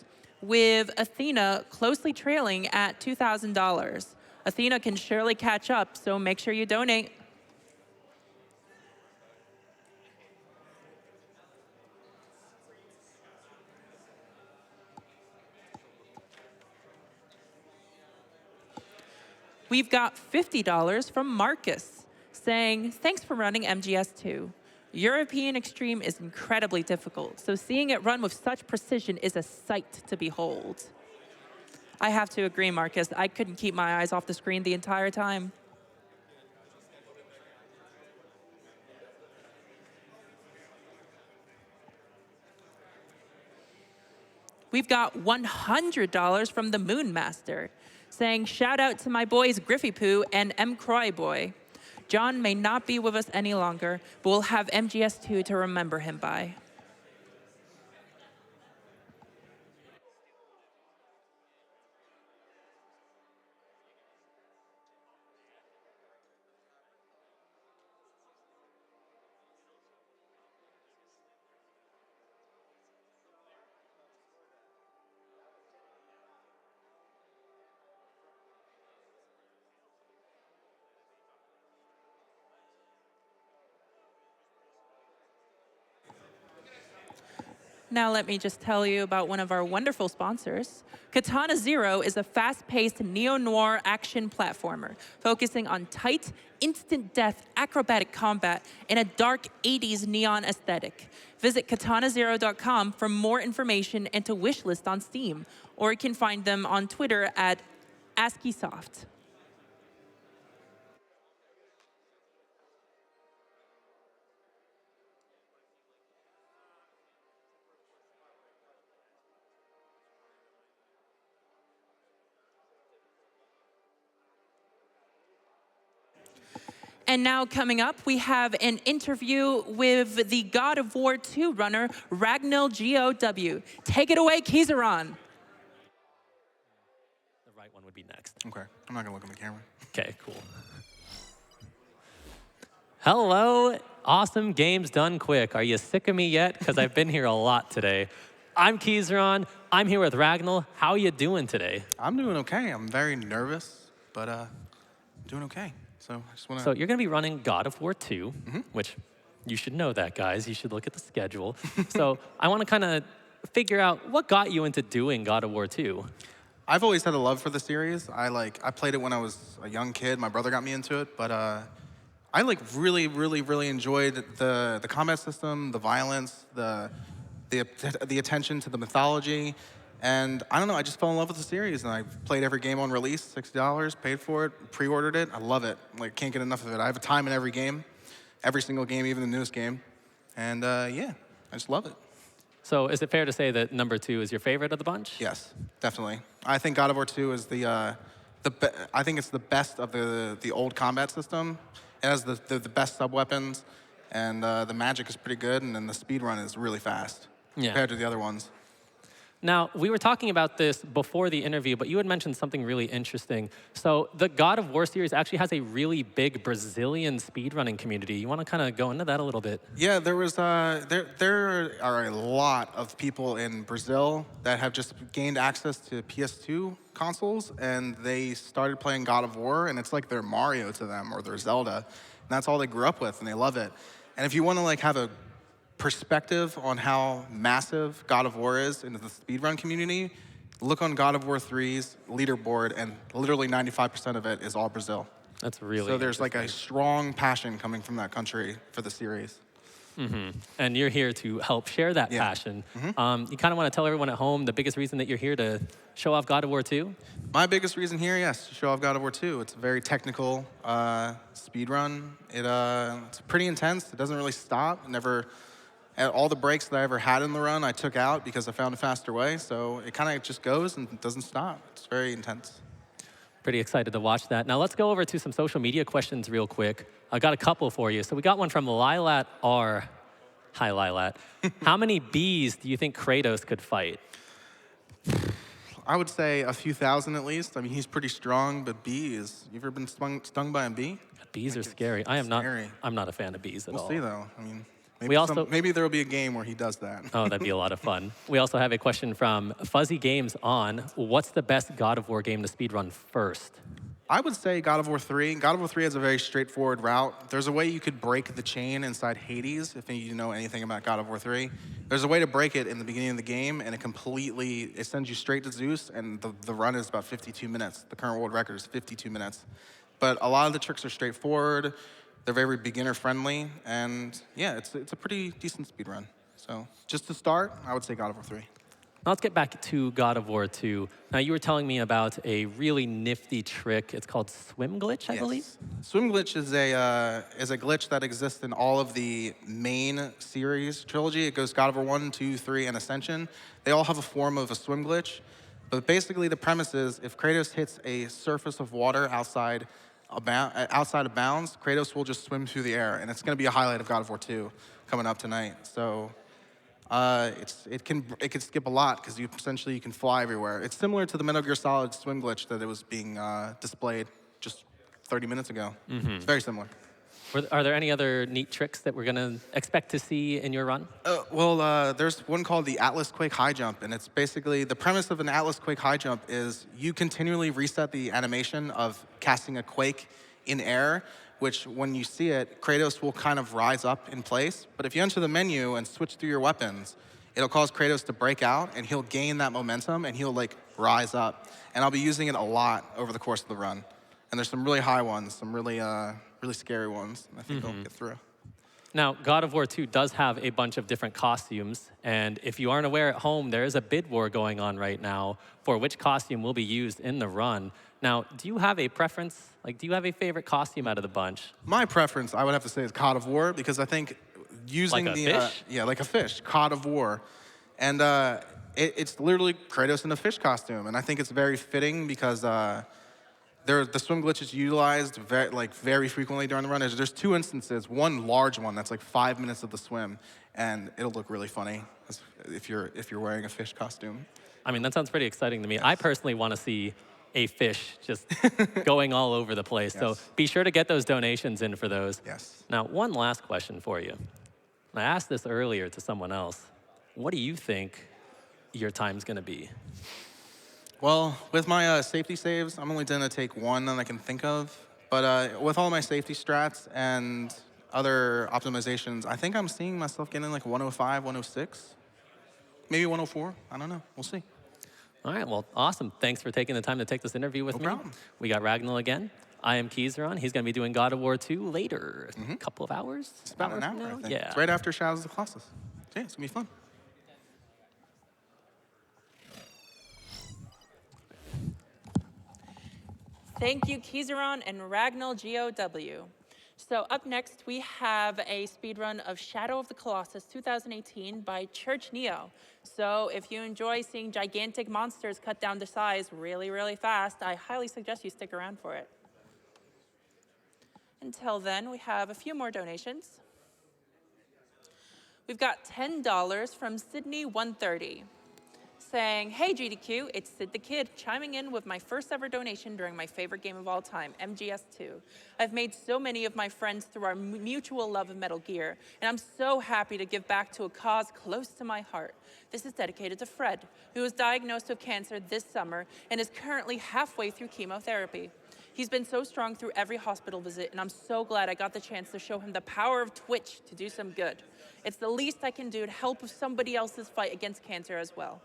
with Athena closely trailing at $2,000. Athena can surely catch up, so make sure you donate. We've got $50 from Marcus, saying, thanks for running MGS2. European Extreme is incredibly difficult, so seeing it run with such precision is a sight to behold. I have to agree, Marcus. I couldn't keep my eyes off the screen the entire time. We've got $100 from the Moon Master, saying, shout out to my boys Griffy Poo and M. Croy Boy. John may not be with us any longer, but we'll have MGS2 to remember him by. Now let me just tell you about one of our wonderful sponsors. Katana Zero is a fast-paced neo-noir action platformer focusing on tight, instant death acrobatic combat in a dark 80s neon aesthetic. Visit katanazero.com for more information and to wishlist on Steam, or you can find them on Twitter at ASCIIsoft. And now coming up, we have an interview with the God of War 2 runner, RagnellGoW. Take it away, Keizaron. The right one would be next. Okay, I'm not gonna look at the camera. Okay, cool. Hello, awesome games done quick. Are you sick of me yet? Because I've been here a lot today. I'm Keizaron. I'm here with Ragnell. How are you doing today? I'm doing okay. I'm very nervous, but doing okay. So I just want to. So you're going to be running God of War 2, which you should know that, guys. You should look at the schedule. So I want to kind of figure out what got you into doing God of War 2. I've always had a love for the series. I played it when I was a young kid. My brother got me into it, but I really enjoyed the combat system, the violence, the attention to the mythology. And I don't know, I just fell in love with the series, and I played every game on release, $60, paid for it, pre-ordered it. I love it. Like, can't get enough of it. I have a time in every game, every single game, even the newest game. And yeah, I just love it. So is it fair to say that number 2 is your favorite of the bunch? Yes, definitely. I think God of War 2 is I think it's the best of the old combat system. It has the best sub-weapons, and the magic is pretty good, and then the speed run is really fast compared to the other ones. Now, we were talking about this before the interview, but you had mentioned something really interesting. So the God of War series actually has a really big Brazilian speedrunning community. You want to kind of go into that a little bit? Yeah, there are a lot of people in Brazil that have just gained access to PS2 consoles, and they started playing God of War, and it's like their Mario to them or their Zelda, and that's all they grew up with, and they love it. And if you want to like have a perspective on how massive God of War is in the speedrun community, look on God of War 3's leaderboard, and literally 95% of it is all Brazil. That's really so there's like a strong passion coming from that country for the series. And you're here to help share that passion. You kind of want to tell everyone at home the biggest reason that you're here to show off God of War 2? My biggest reason here, yes, to show off God of War 2. It's a very technical speed run. It's pretty intense. It doesn't really stop. All the breaks that I ever had in the run, I took out because I found a faster way. So it kind of just goes and it doesn't stop. It's very intense. Pretty excited to watch that. Now let's go over to some social media questions real quick. I got a couple for you. So we got one from Lilat R. Hi, Lilat. How many bees do you think Kratos could fight? I would say a few thousand at least. I mean, he's pretty strong, but bees. You ever been stung by a bee? Bees are scary. I'm not a fan of bees at all. We'll see, though. I mean, maybe there will be a game where he does that. Oh, that'd be a lot of fun. We also have a question from Fuzzy Games on, what's the best God of War game to speedrun first? I would say God of War 3. God of War 3 has a very straightforward route. There's a way you could break the chain inside Hades, if you know anything about God of War 3. There's a way to break it in the beginning of the game, and it sends you straight to Zeus, and the run is about 52 minutes. The current world record is 52 minutes. But a lot of the tricks are straightforward. They're very beginner-friendly, and yeah, it's a pretty decent speed run. So just to start, I would say God of War 3. Now let's get back to God of War 2. Now you were telling me about a really nifty trick. It's called Swim Glitch, I believe? Swim Glitch is a glitch that exists in all of the main series trilogy. It goes God of War 1, 2, 3, and Ascension. They all have a form of a swim glitch. But basically the premise is if Kratos hits a surface of water outside of bounds, Kratos will just swim through the air. And it's going to be a highlight of God of War 2 coming up tonight. So it can skip a lot because essentially you can fly everywhere. It's similar to the Metal Gear Solid swim glitch that it was being displayed just 30 minutes ago. It's very similar. Are there any other neat tricks that we're going to expect to see in your run? There's one called the Atlas Quake High Jump, and it's basically the premise of an Atlas Quake High Jump is you continually reset the animation of casting a quake in air, which when you see it, Kratos will kind of rise up in place. But if you enter the menu and switch through your weapons, it'll cause Kratos to break out, and he'll gain that momentum, and he'll like rise up. And I'll be using it a lot over the course of the run. And there's some really high ones, some really scary ones. I think I'll get through. Now, God of War 2 does have a bunch of different costumes, and if you aren't aware at home, there is a bid war going on right now for which costume will be used in the run. Now, do you have a preference? Like, do you have a favorite costume out of the bunch? My preference, I would have to say, is God of War, because I think using like a fish? Yeah, like a fish, God of War. And it's literally Kratos in a fish costume, and I think it's very fitting because the swim glitch is utilized very frequently during the run. There's two instances, one large one that's like 5 minutes of the swim, and it'll look really funny if you're wearing a fish costume. I mean, that sounds pretty exciting to me. Yes. I personally want to see a fish just going all over the place. Yes. So be sure to get those donations in for those. Yes. Now, one last question for you. I asked this earlier to someone else. What do you think your time's going to be? Well, with my safety saves, I'm only going to take one that I can think of. But with all my safety strats and other optimizations, I think I'm seeing myself getting like 105, 106, maybe 104. I don't know. We'll see. All right. Well, awesome. Thanks for taking the time to take this interview with me. No problem. We got Ragnell again. I am Keizaron. He's going to be doing God of War 2 later, a couple of hours. It's about an hour, I think. Yeah. It's right after Shadows of the Colossus. So yeah, it's going to be fun. Thank you, Keizaron and RagnellGoW. So up next, we have a speedrun of Shadow of the Colossus 2018 by Church Neo. So if you enjoy seeing gigantic monsters cut down to size really, really fast, I highly suggest you stick around for it. Until then, we have a few more donations. We've got $10 from Sydney130. saying, hey GDQ, it's Sid the Kid, chiming in with my first ever donation during my favorite game of all time, MGS2. I've made so many of my friends through our mutual love of Metal Gear, and I'm so happy to give back to a cause close to my heart. This is dedicated to Fred, who was diagnosed with cancer this summer and is currently halfway through chemotherapy. He's been so strong through every hospital visit, and I'm so glad I got the chance to show him the power of Twitch to do some good. It's the least I can do to help with somebody else's fight against cancer as well.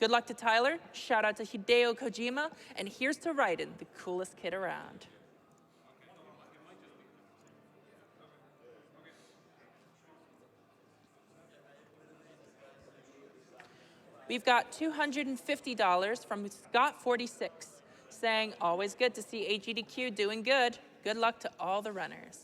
Good luck to Tyler, shout out to Hideo Kojima, and here's to Raiden, the coolest kid around. We've got $250 from Scott46, saying, always good to see AGDQ doing good. Good luck to all the runners.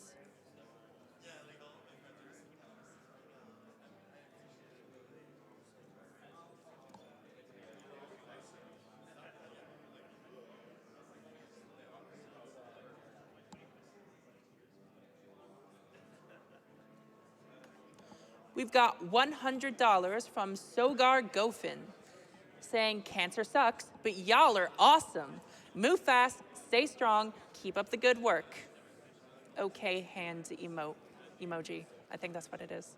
We've got $100 from Sogar Gofin, saying cancer sucks, but y'all are awesome. Move fast, stay strong, keep up the good work. Okay, hand emoji. I think that's what it is.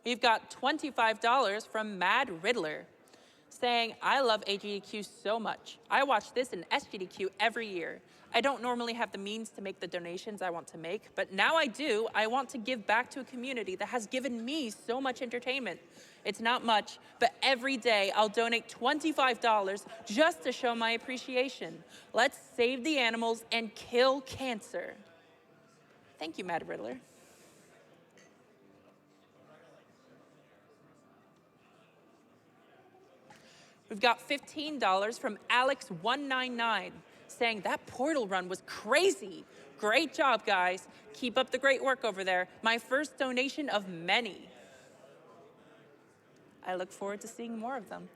We've got $25 from Mad Riddler, saying, I love AGDQ so much. I watch this in SGDQ every year. I don't normally have the means to make the donations I want to make, but now I do. I want to give back to a community that has given me so much entertainment. It's not much, but every day I'll donate $25 just to show my appreciation. Let's save the animals and kill cancer. Thank you, Mad Riddler. We've got $15 from Alex199, saying that portal run was crazy. Great job, guys. Keep up the great work over there. My first donation of many. I look forward to seeing more of them.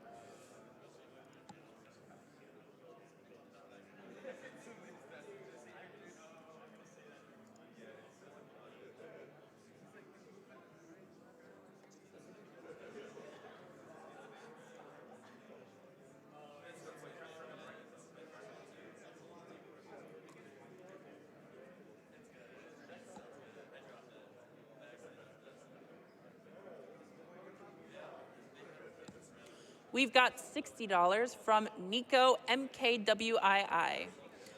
We've got $60 from Nico MKWII,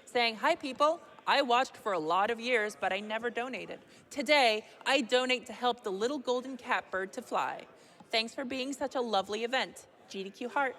saying, hi people, I watched for a lot of years, but I never donated. Today, I donate to help the little golden catbird to fly. Thanks for being such a lovely event. GDQ Heart.